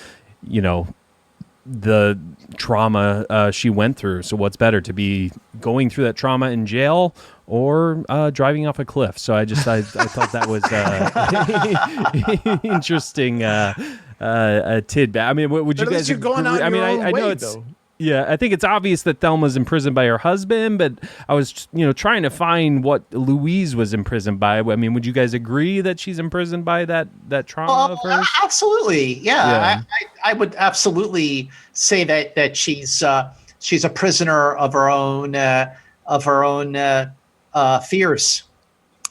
the trauma she went through. So what's better, to be going through that trauma in jail or driving off a cliff? So I thought that was interesting. A tidbit. I mean, would you guys? You're going on I know it's. Though. Yeah, I think it's obvious that Thelma's imprisoned by her husband, but I was, trying to find what Louise was imprisoned by. I mean, would you guys agree that she's imprisoned by that trauma of hers? Absolutely, yeah. I would absolutely say that she's a prisoner of her own fears.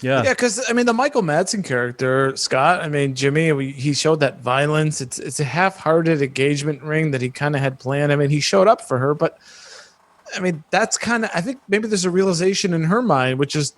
Yeah, because I mean, the Michael Madsen character, Scott. I mean, Jimmy. He showed that violence. It's a half-hearted engagement ring that he kind of had planned. I mean, he showed up for her, but I mean, that's kind of. I think maybe there's a realization in her mind, which is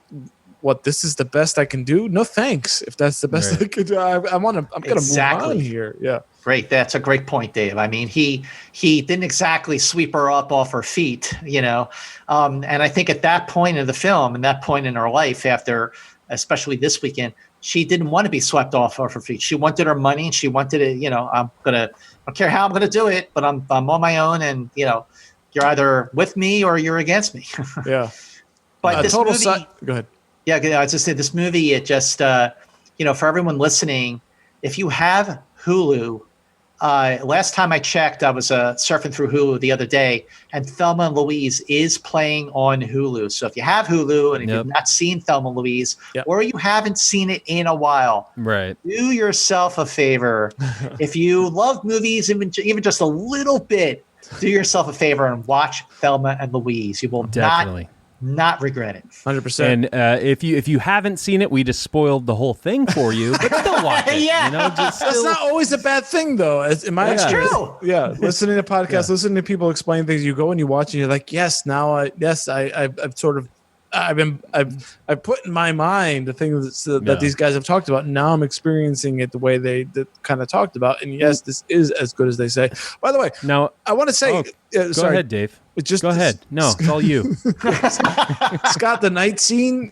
what, this is the best I can do? No thanks. If that's the best I can do, I'm going to move on here. Yeah. Great. That's a great point, Dave. I mean, he didn't exactly sweep her up off her feet, and I think at that point in the film and that point in her life, after especially this weekend, she didn't want to be swept off her feet. She wanted her money, and she wanted it. I don't care how I'm gonna do it, but I'm on my own, and you're either with me or you're against me. Yeah. But this total movie, go ahead. Yeah, I was just saying, this movie, it just, for everyone listening, if you have Hulu, last time I checked, I was surfing through Hulu the other day, and Thelma and Louise is playing on Hulu. So if you have Hulu and if you've not seen Thelma and Louise, or you haven't seen it in a while, right, do yourself a favor. If you love movies, even just a little bit, do yourself a favor and watch Thelma and Louise. You will definitely not regret it. 100%. And if you haven't seen it, we just spoiled the whole thing for you. But still watch it. That's not always a bad thing, though. In my experience, true. Yeah, listening to podcasts, listening to people explain things, you go and you watch, and you're like, yes, now I've sort of. I've put in my mind the things that these guys have talked about. And now I'm experiencing it the way they kind of talked about. And yes, this is as good as they say. By the way, now I want to say, go ahead, Dave. Go ahead. No, it's all you. Scott, the night scene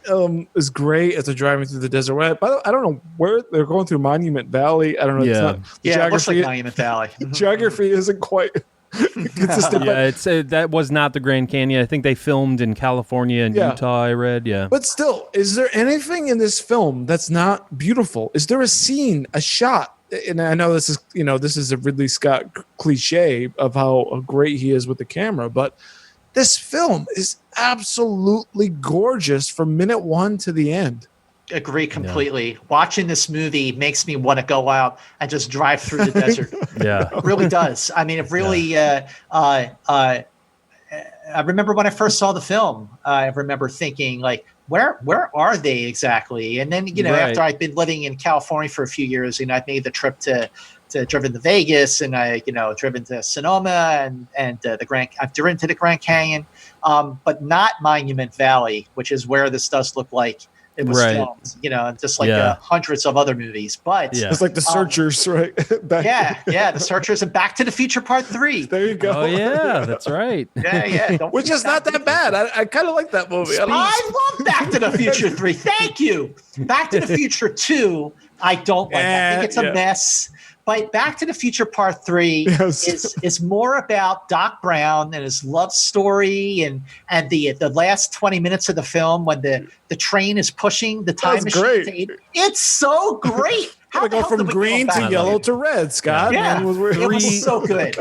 is great as they're driving through the desert. By the way, I don't know where they're going through Monument Valley. I don't know. Yeah, it looks like Monument Valley. Geography isn't quite consistent. Yeah, it's that was not the Grand Canyon. I think they filmed in California and Utah. I read, But still, is there anything in this film that's not beautiful? Is there a scene, a shot? And I know this is a Ridley Scott cliche of how great he is with the camera, but this film is absolutely gorgeous from minute one to the end. Agree completely. Watching this movie makes me want to go out and just drive through the desert. It really does. I mean, it really. I remember when I first saw the film. I remember thinking, like, where are they exactly? And then after I'd been living in California for a few years, I'd made the trip to driven to Vegas, and I driven to Sonoma and I've driven to the Grand Canyon, but not Monument Valley, which is where this does look like it was filmed, just like hundreds of other movies. But it's like The Searchers, right? The Searchers and Back to the Future Part 3. There you go. Oh yeah, that's right. Which is not that bad. I kind of like that movie. I love Back to the Future 3. Thank you. Back to the Future 2, I don't like. I think it's a mess. But Back to the Future Part 3 is more about Doc Brown and his love story and the last 20 minutes of the film when the train is pushing the time machine. It's so great. How go from green to yellow to red, Scott? Yeah, it was so good.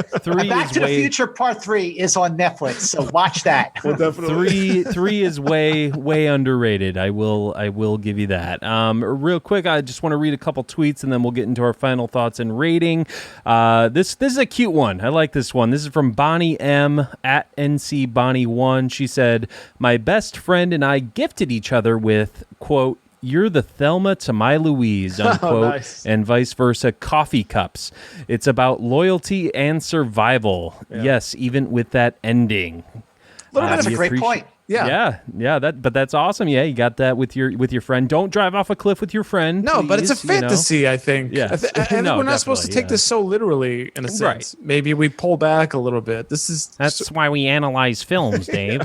Back to the Future Part 3 is on Netflix, so watch that. Well, definitely. Three is way underrated. I will give you that. Real quick, I just want to read a couple tweets and then we'll get into our final thoughts and rating. This is a cute one. I like this one. This is from Bonnie M at NC Bonnie 1. She said, "My best friend and I gifted each other with, quote, 'You're the Thelma to my Louise,' unquote, nice. And vice versa, coffee cups. It's about loyalty and survival. Yes, even with that ending." That's a great point. But that's awesome. Yeah, you got that with your friend. Don't drive off a cliff with your friend. No, please, but it's a fantasy, I think. Yeah. We're not supposed to take this so literally, in a sense. Right. Maybe we pull back a little bit. That's why we analyze films, Dave.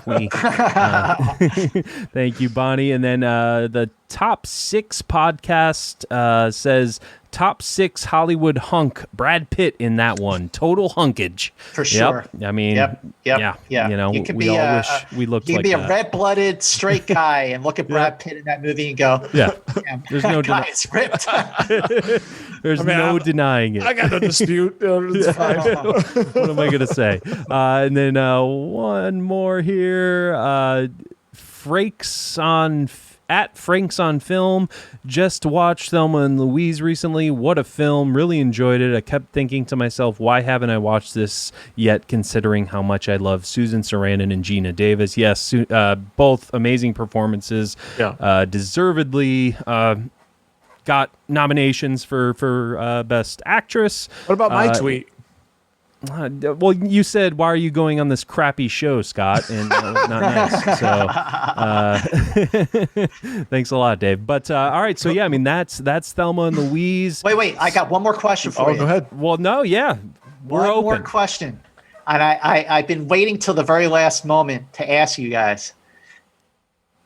Thank you, Bonnie. And then the Top 6 podcast says, "Top 6 Hollywood hunk, Brad Pitt in that one. Total hunkage." For sure. I mean, yeah. We all wish we looked like that. You can be a red-blooded straight guy and look at Brad Pitt in that movie and go, there's no guy is ripped. There's no denying it. I got no dispute. It's fine. What am I going to say? And then one more here. Franks on Film just watched Thelma and Louise recently. What a film. Really enjoyed it. I kept thinking to myself, why haven't I watched this yet, considering how much I love Susan Sarandon and Gina Davis. Yes, both amazing performances. Deservedly got nominations for Best Actress. What about my tweet? Well, you said, "Why are you going on this crappy show, Scott?" And that was not nice. So, thanks a lot, Dave. But all right, so yeah, I mean that's Thelma and Louise. Wait, I got one more question for you. Go ahead. Well, no, yeah, we're One open. more question, and I've been waiting till the very last moment to ask you guys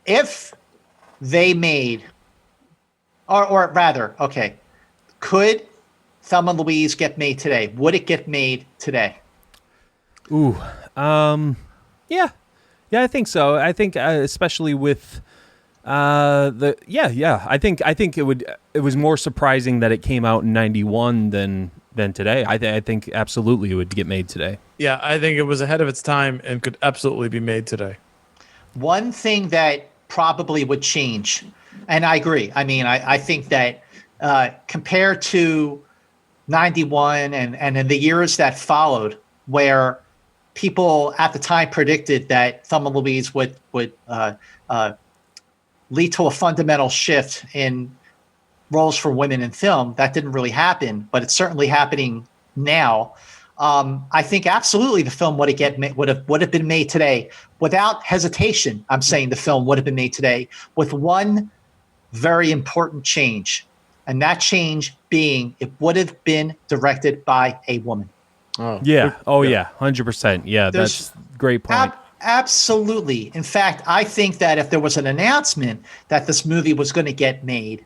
if they made, or rather, okay, could Thelma and Louise get made today? Would it get made today? Ooh, yeah, I think so. I think especially with I think it would. It was more surprising that it came out in '91 than today. I think absolutely it would get made today. Yeah, I think it was ahead of its time and could absolutely be made today. One thing that probably would change, and I agree. I mean, I think that compared to 91 and in the years that followed, where people at the time predicted that Thelma and Louise would lead to a fundamental shift in roles for women in film, that didn't really happen, but it's certainly happening now. I think absolutely the film would have been made today without hesitation. I'm saying the film would have been made today with one very important change. And that change being it would have been directed by a woman. Oh yeah. 100%. Yeah, that's a great point. Absolutely. In fact, I think that if there was an announcement that this movie was going to get made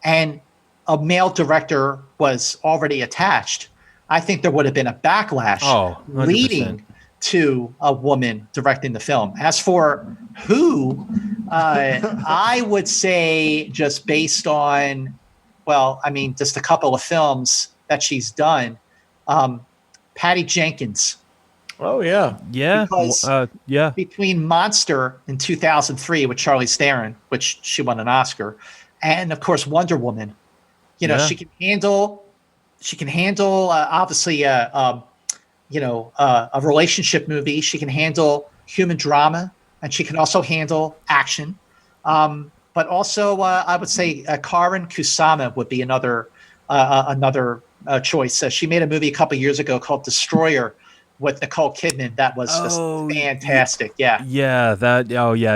and a male director was already attached, I think there would have been a backlash leading to a woman directing the film. As for who, I would say just based on, well, I mean, just a couple of films that she's done. Patty Jenkins. Oh, yeah. Yeah. Because between Monster in 2003 with Charlize Theron, which she won an Oscar, and of course Wonder Woman, she can handle obviously a relationship movie. She can handle human drama, and she can also handle action. But also, I would say Karin Kusama would be another choice. She made a movie a couple years ago called Destroyer with Nicole Kidman. That was just fantastic. Yeah. Yeah.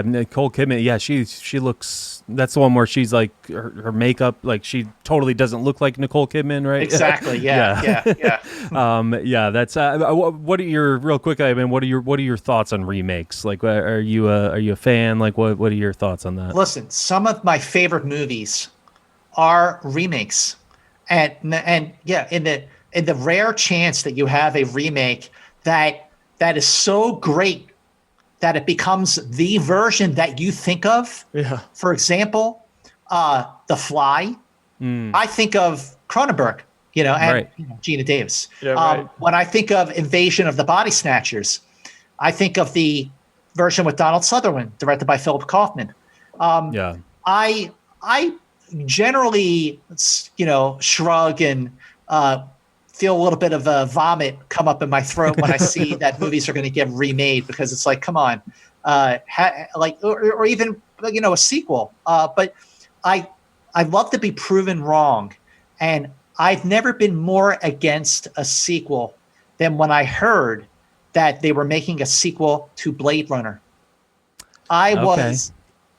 Nicole Kidman. Yeah. She looks. That's the one where she's like her makeup. Like she totally doesn't look like Nicole Kidman, right? Exactly. Yeah. That's what are your real quick? I mean, what are your thoughts on remakes? Like, are you a fan? Like, what are your thoughts on that? Listen, some of my favorite movies are remakes, and yeah, in the rare chance that you have a remake that is so great that it becomes the version that you think of. Yeah. For example, The Fly. I think of Cronenberg, and Gina Davis. Yeah, right. When I think of Invasion of the Body Snatchers, I think of the version with Donald Sutherland, directed by Philip Kaufman. I generally, shrug and feel a little bit of a vomit come up in my throat when I see that movies are going to get remade, because it's like, come on, or even a sequel. But I love to be proven wrong, and I've never been more against a sequel than when I heard that they were making a sequel to Blade Runner. I was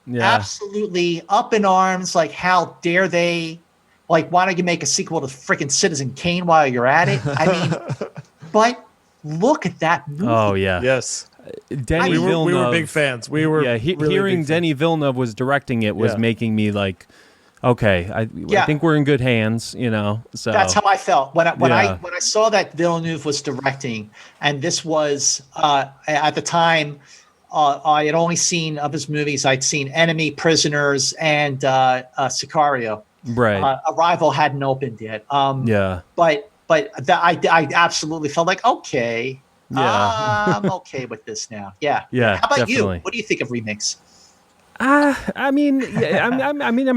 absolutely up in arms, like, how dare they? Like, why don't you make a sequel to freaking Citizen Kane while you're at it? I mean, but look at that movie. Oh, yeah. Yes. Denny Villeneuve. We were big fans. We were hearing Denny Villeneuve was directing it was making me like, okay, I think we're in good hands, So that's how I felt when I saw that Villeneuve was directing, and this was at the time I had only seen of his movies. I'd seen Enemy, Prisoners, and Sicario. Right. Arrival hadn't opened yet. But I absolutely felt like, okay, I'm okay with this now. Yeah. Yeah. How about definitely. you? What do you think of remakes? I'm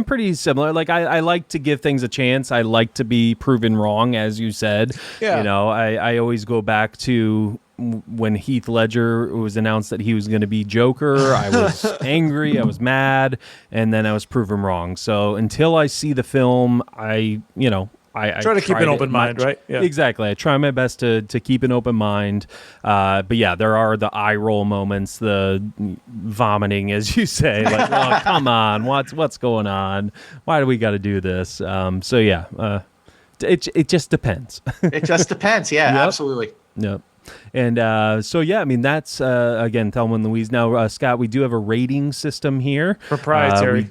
pretty similar. Like, I like to give things a chance. I like to be proven wrong, as you said. Yeah. I always go back to when Heath Ledger was announced that he was going to be Joker. I was angry, I was mad, and then I was proven wrong. So until I see the film, I try to keep an open mind, right? Yeah. Exactly. I try my best to keep an open mind. But yeah, there are the eye roll moments, the vomiting, as you say, like, oh, come on, what's going on? Why do we got to do this? So yeah, it just depends. It just depends. Yeah, Yep. absolutely. Yep. And so, yeah, I mean, that's, again, Thelma and Louise. Now, Scott, we do have a rating system here. Proprietary.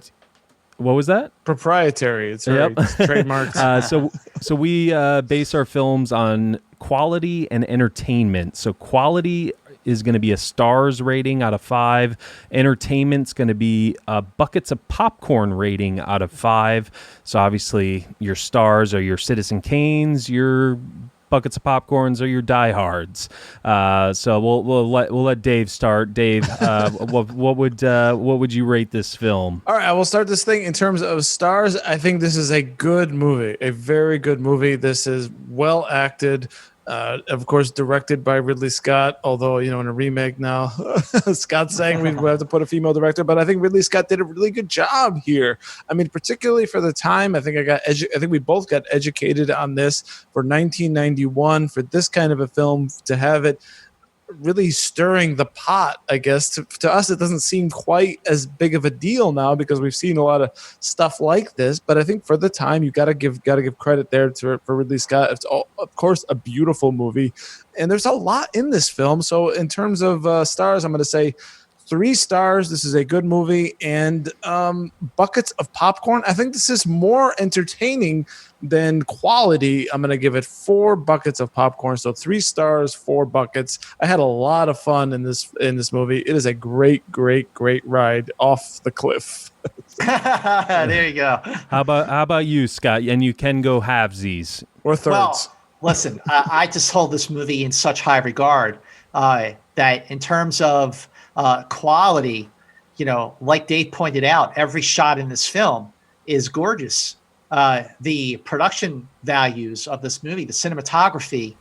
What was that? Proprietary. It's trademarked. So we base our films on quality and entertainment. So quality is going to be a stars rating out of 5. Entertainment's going to be buckets of popcorn rating out of 5. So obviously your stars are your Citizen Kanes, your buckets of popcorns are your diehards. So we'll let Dave start. Dave, what would you rate this film? All right, I will start this thing in terms of stars. I think this is a good movie, a very good movie. This is well acted. Of course, directed by Ridley Scott, although, in a remake now, Scott's saying we have to put a female director, but I think Ridley Scott did a really good job here. I mean, particularly for the time, I think we both got educated on this for 1991, for this kind of a film, to have it really stirring the pot. I guess to us it doesn't seem quite as big of a deal now because we've seen a lot of stuff like this, but I think for the time you gotta give credit there for Ridley Scott. It's of course a beautiful movie, and there's a lot in this film. So in terms of stars, I'm going to say 3 stars. This is a good movie. And buckets of popcorn, I think this is more entertaining than quality. I'm going to give it 4 buckets of popcorn. So 3 stars, 4 buckets. I had a lot of fun in this movie. It is a great ride off the cliff. There you go. How about you, Scott? And you can go halvesies or thirds. Well, listen, I just hold this movie in such high regard that in terms of quality, like Dave pointed out, every shot in this film is gorgeous. The production values of this movie, the cinematography,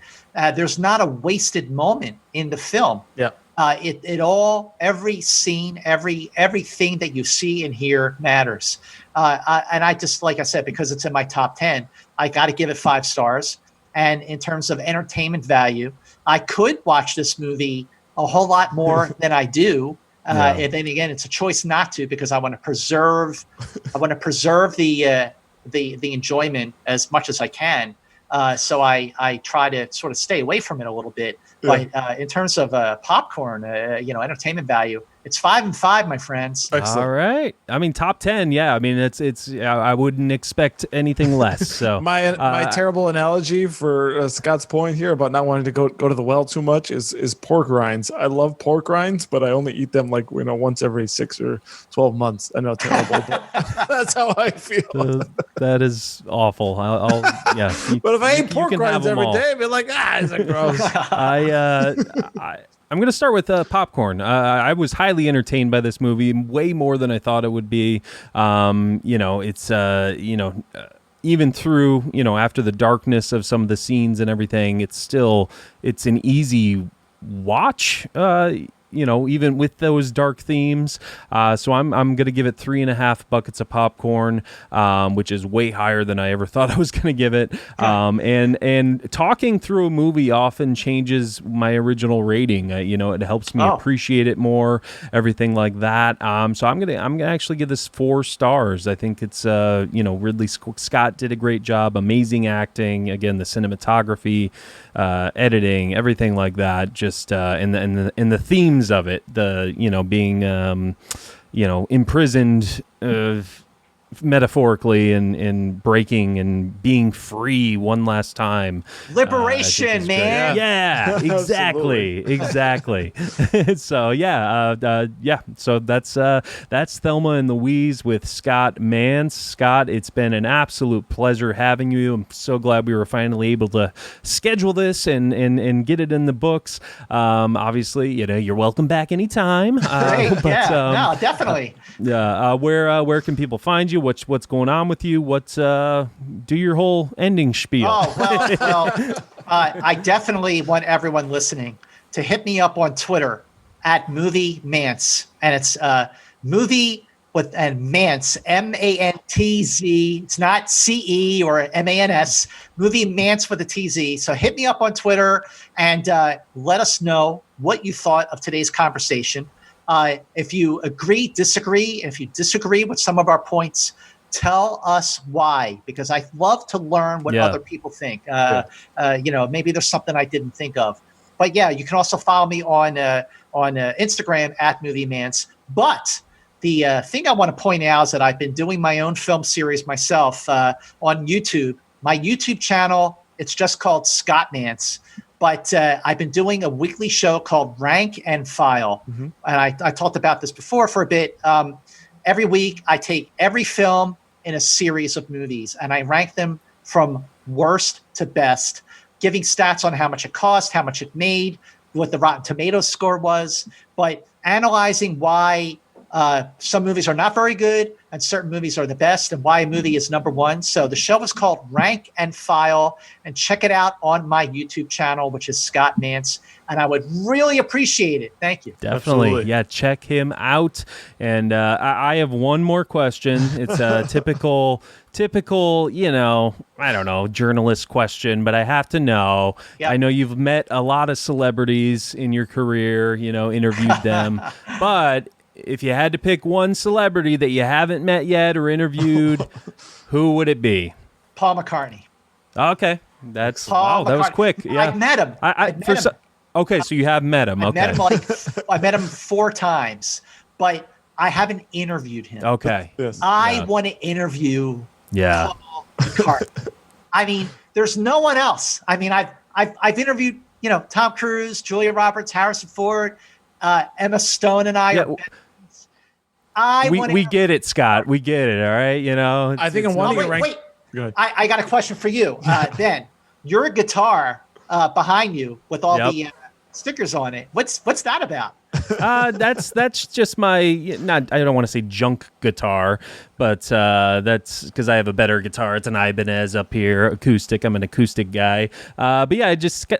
there's not a wasted moment in the film. Yeah. Every scene, everything that you see and hear matters. And I just, like I said, because it's in my top 10, I got to give it 5 stars. And in terms of entertainment value, I could watch this movie a whole lot more than I do. And then again, it's a choice not to, because I want to preserve the enjoyment as much as I can. So I try to sort of stay away from it a little bit. But in terms of popcorn, entertainment value, it's 5 and 5, my friends. Excellent. All right. I mean, top 10. Yeah. I mean, it's. I wouldn't expect anything less. So my terrible analogy for Scott's point here about not wanting to go to the well too much is pork rinds. I love pork rinds, but I only eat them once every 6 or 12 months. I know, terrible, but that's how I feel. That is awful. But if I ate pork rinds every day, I'd be like, is that gross? I'm going to start with popcorn. I was highly entertained by this movie, way more than I thought it would be. It's even through, after the darkness of some of the scenes and everything, it's an easy watch. Even with those dark themes. So I'm going to give it 3.5 buckets of popcorn, which is way higher than I ever thought I was going to give it. And talking through a movie often changes my original rating. It helps me appreciate it more, everything like that. So I'm gonna actually give this 4 stars. I think it's Ridley Scott did a great job, amazing acting. Again, the cinematography, editing, everything like that. Just in the themes of it, being imprisoned metaphorically and breaking and being free one last time. Liberation, man. Yeah, exactly. So so that's Thelma and Louise with Scott Mantz. Scott, it's been an absolute pleasure having you. I'm so glad we were finally able to schedule this and get it in the books. Obviously, you're welcome back anytime. Great. No, definitely. Where can people find you? What's going on with you? Do your whole ending spiel. Oh, well, I definitely want everyone listening to hit me up on Twitter at Movie Mantz, and it's movie and Mantz, M-A-N-T-Z. It's not C-E or M-A-N-S. Movie Mantz with a T-Z. So hit me up on Twitter and let us know what you thought of today's conversation. If you agree, disagree, and if you disagree with some of our points, tell us why, because I love to learn what other people think. Maybe there's something I didn't think of. But yeah, you can also follow me on Instagram at Movie Mantz. But the thing I want to point out is that I've been doing my own film series myself on YouTube. My YouTube channel, it's just called Scott Mantz. But I've been doing a weekly show called Rank and File. Mm-hmm. And I talked about this before for a bit. Every week, I take every film in a series of movies, and I rank them from worst to best, giving stats on how much it cost, how much it made, what the Rotten Tomatoes score was, but analyzing why some movies are not very good and certain movies are the best and why a movie is number one. So the show is called Rank and File, and check it out on my YouTube channel, which is Scott Mantz. And I would really appreciate it. Thank you. Definitely. Absolutely. Yeah, check him out. And I have one more question. It's a typical, I don't know, journalist question, but I have to know. Yep. I know you've met a lot of celebrities in your career, interviewed them. But if you had to pick one celebrity that you haven't met yet or interviewed, who would it be? Paul McCartney. Okay. That was quick. Yeah. I met him. Okay, so you have met him. I met him 4 times, but I haven't interviewed him. Okay. Yes. I want to interview Paul McCartney. I mean, there's no one else. I mean, I've interviewed, Tom Cruise, Julia Roberts, Harrison Ford, Emma Stone, and I. Yeah. We get it, Scott. We get it. All right. I think I'm one of your rank. Wait. I got a question for you. Ben, your guitar behind you with all the stickers on it. What's that about? That's just my I don't want to say junk guitar, but that's because I have a better guitar. It's an Ibanez up here, acoustic. I'm an acoustic guy. But yeah,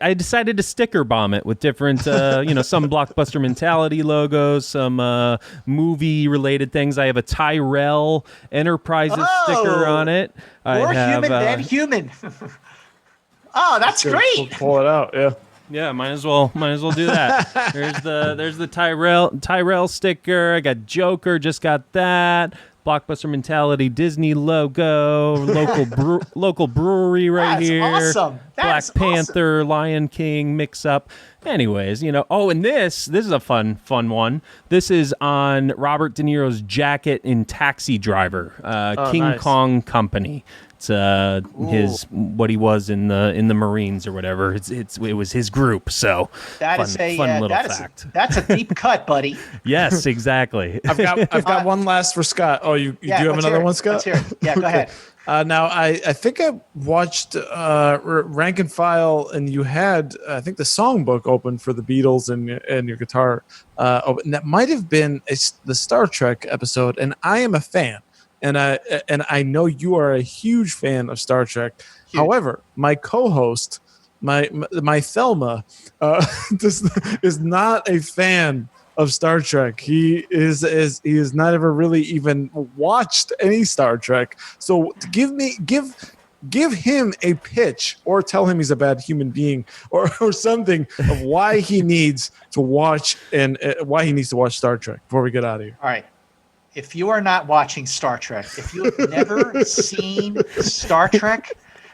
I decided to sticker bomb it with different some Blockbuster Mentality logos, some movie related things. I have a Tyrell Enterprises sticker on it. More human than human. Oh, that's great. We'll pull it out. Yeah. Yeah, might as well do that. There's the Tyrell sticker. I got Joker, just got that. Blockbuster Mentality Disney logo, local brewery right That's here. Awesome. Black Panther, awesome. Lion King mix up. Anyways, and this is a fun one. This is on Robert De Niro's jacket in Taxi Driver, King Kong Company. It's what he was in the Marines or whatever. It was his group. So that fun, is a fun little fact. That's a deep cut, buddy. Yes, exactly. I've got one last for Scott. Oh, you do have another one, Scott? Let's hear it. Yeah, go ahead. Now I think I watched Rank and File, and you had I think the songbook open for the Beatles and your guitar. And that might have been the Star Trek episode, and I am a fan. And I know you are a huge fan of Star Trek. Huge. However, my co-host, my Thelma, is not a fan of Star Trek. He has not ever really even watched any Star Trek. So give him a pitch, or tell him he's a bad human being, or something of why he needs to watch Star Trek before we get out of here. All right. If you are not watching Star Trek, if you have never seen Star Trek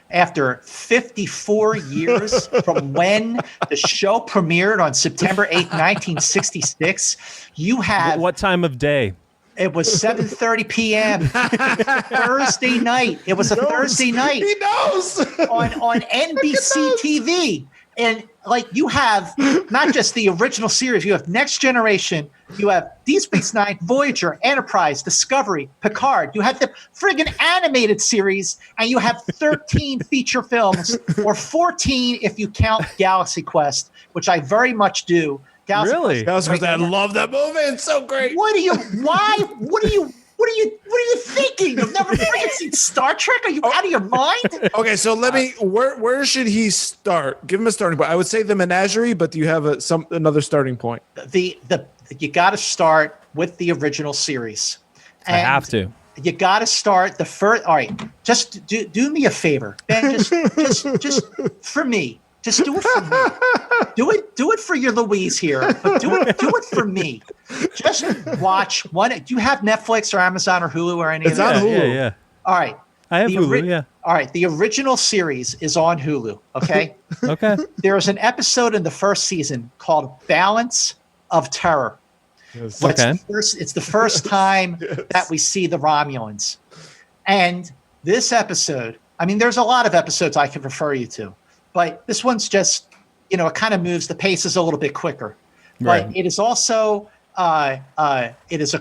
after 54 years from when the show premiered on September 8th, 1966, you have... What time of day? It was 7:30 p.m. Thursday night. It was a Thursday night. He knows! On NBC TV. And you have not just the original series, you have Next Generation, you have Deep Space Nine, Voyager, Enterprise, Discovery, Picard. You have the friggin' animated series, and you have 13 feature films, or 14 if you count Galaxy Quest, which I very much do. Really? Galaxy Quest, I love that movie. It's so great. What are you thinking? You've never freaking seen Star Trek? Are you out of your mind? Okay, so where should he start? Give him a starting point. I would say the Menagerie, but do you have another starting point? You got to start with the original series. I have to. You got to start the first. All right, just do me a favor, Ben. Just for me. Just do it for me. Do it for your Louise here, but do it for me. Just watch one. Do you have Netflix or Amazon or Hulu or any of that? It's on Hulu. Yeah. All right. I have Hulu, yeah. All right. The original series is on Hulu. Okay. Okay. There is an episode in the first season called Balance of Terror. Yes. Okay. It's the first time that we see the Romulans. And this episode, I mean, there's a lot of episodes I can refer you to, but this one's just, it kind of moves, the pace is a little bit quicker. Right. But it is also, it is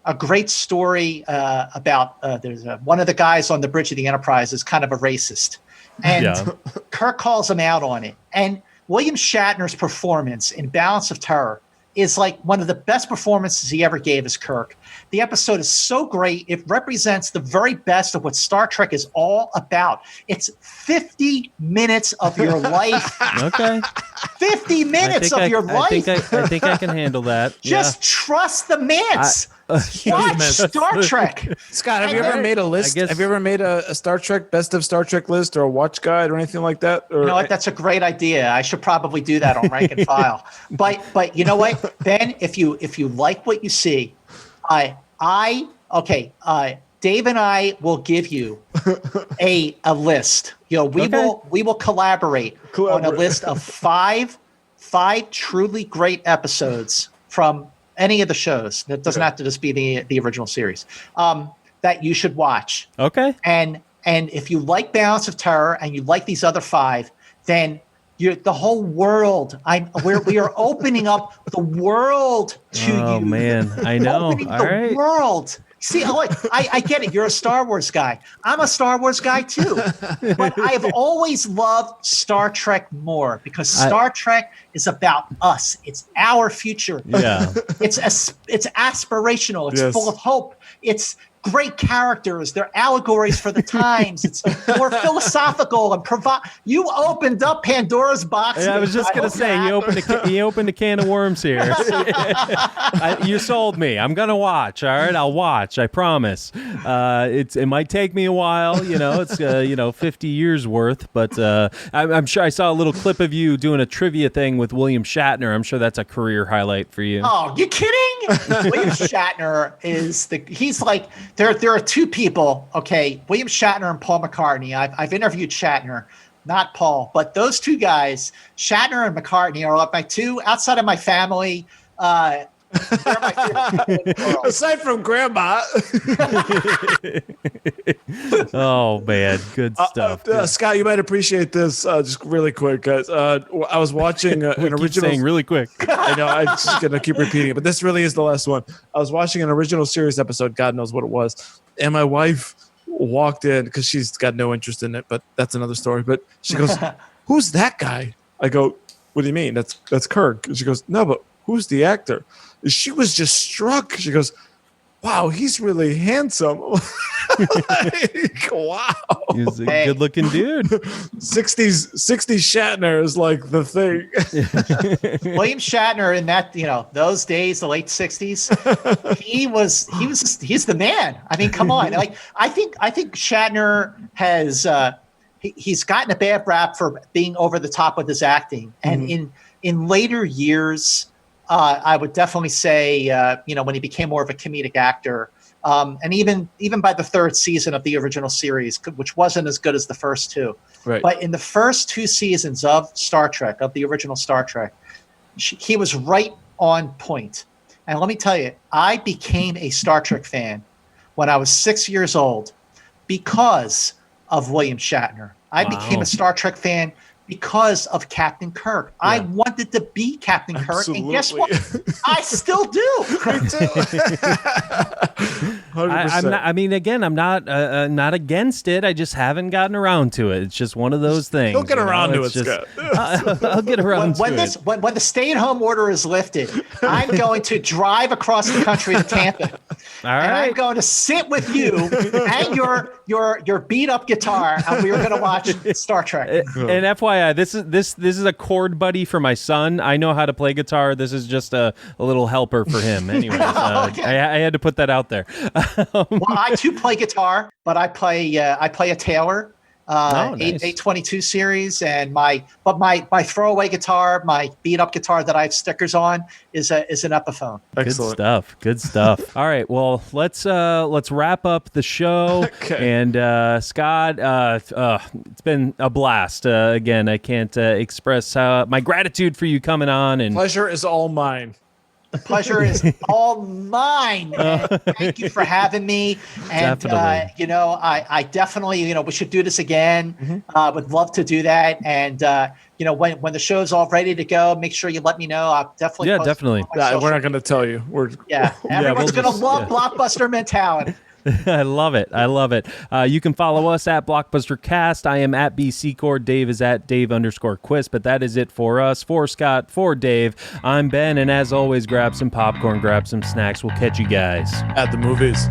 a great story about there's one of the guys on the bridge of the Enterprise is kind of a racist. And Kirk calls him out on it. And William Shatner's performance in Balance of Terror is like one of the best performances he ever gave as Kirk. The episode is so great. It represents the very best of what Star Trek is all about. It's 50 minutes of your life. Okay. 50 minutes of your life. I think I can handle that. Just trust the Mantz. Watch Star Trek. Scott, have you ever made a list? Have you ever made a Star Trek best of Star Trek list or a watch guide or anything like that? Or, you know what? That's a great idea. I should probably do that on Rank and File. But you know what, Ben? If you like what you see, Dave and I will give you a list. We will collaborate on a list of five truly great episodes from any of the shows. That doesn't have to just be the original series that you should watch. Okay. And if you like Balance of Terror and you like these other five, then the whole world. We are opening up the world to you. Oh man, I know. Opening All the right. world. See, I get it. You're a Star Wars guy. I'm a Star Wars guy too. But I've always loved Star Trek more because Star Trek is about us. It's our future. Yeah. It's aspirational. It's full of hope. It's great characters. They're allegories for the times. It's more philosophical and You opened up Pandora's box. Yeah, I was just gonna say you opened a can of worms here. You sold me. I'm gonna watch. All right, I'll watch. I promise. It might take me a while. It's 50 years worth, but I'm sure I saw a little clip of you doing a trivia thing with William Shatner. I'm sure that's a career highlight for you. Oh, you kidding? William Shatner he's like. There are two people, okay, William Shatner and Paul McCartney. I've interviewed Shatner, not Paul, but those two guys, Shatner and McCartney, are like my two outside of my family. They're my favorite people in the world. Aside from Grandma. Oh man, good stuff. Scott, you might appreciate this. Just really quick, guys. I was watching an original. Saying really quick. I know. I'm just gonna keep repeating it, but this really is the last one. I was watching an original series episode. God knows what it was, and my wife walked in because she's got no interest in it, but that's another story. But she goes, "Who's that guy?" I go, "What do you mean? That's Kirk." And she goes, "No, but who's the actor?" She was just struck. She goes, "Wow, he's really handsome." Like, wow. He's a good-looking dude. 60s Shatner is like the thing. William Shatner in that, those days, the late 60s, he's the man. I mean, come on. Like, I think Shatner has he's gotten a bad rap for being over the top with his acting. And in later years, I would definitely say, when he became more of a comedic actor, and even by the third season of the original series, which wasn't as good as the first two, right. But in the first two seasons of Star Trek, of the original Star Trek, he was right on point. And let me tell you, I became a Star Trek fan when I was 6 years old because of William Shatner. I became a Star Trek fan because of Captain Kirk. Yeah. I wanted to be Captain Kirk, and guess what? I still do. Me too. 100%. I'm not against it. I just haven't gotten around to it. It's just one of those things. You'll get around to it, Scott. I'll get around to it. When the stay-at-home order is lifted, I'm going to drive across the country to Tampa All and I'm right. going to sit with you and your beat up guitar, and we were going to watch Star Trek. And FYI, this is a chord buddy for my son. I know how to play guitar. This is just a little helper for him. Anyways, Okay. I had to put that out there. Well, I too play guitar, but I play a Taylor. Nice. 822 series, and my throwaway guitar, my beat up guitar that I have stickers on is an Epiphone. Excellent. Good stuff. All right, well, let's wrap up the show. Okay. And Scott, it's been a blast. Again, I can't express my gratitude for you coming on. And Pleasure is all mine. The pleasure is all mine. And thank you for having me. And Definitely. I definitely, we should do this again. Would love to do that. And when the show's all ready to go, make sure you let me know. I'll definitely. Yeah, post it definitely. on my social We're not going to tell you. everyone's we'll gonna love blockbuster mentality. I love it. You can follow us at BlockbusterCast. I am at BCCore. Dave is at Dave_Quist. But that is it for us. For Scott, for Dave, I'm Ben. And as always, grab some popcorn, grab some snacks. We'll catch you guys At the movies.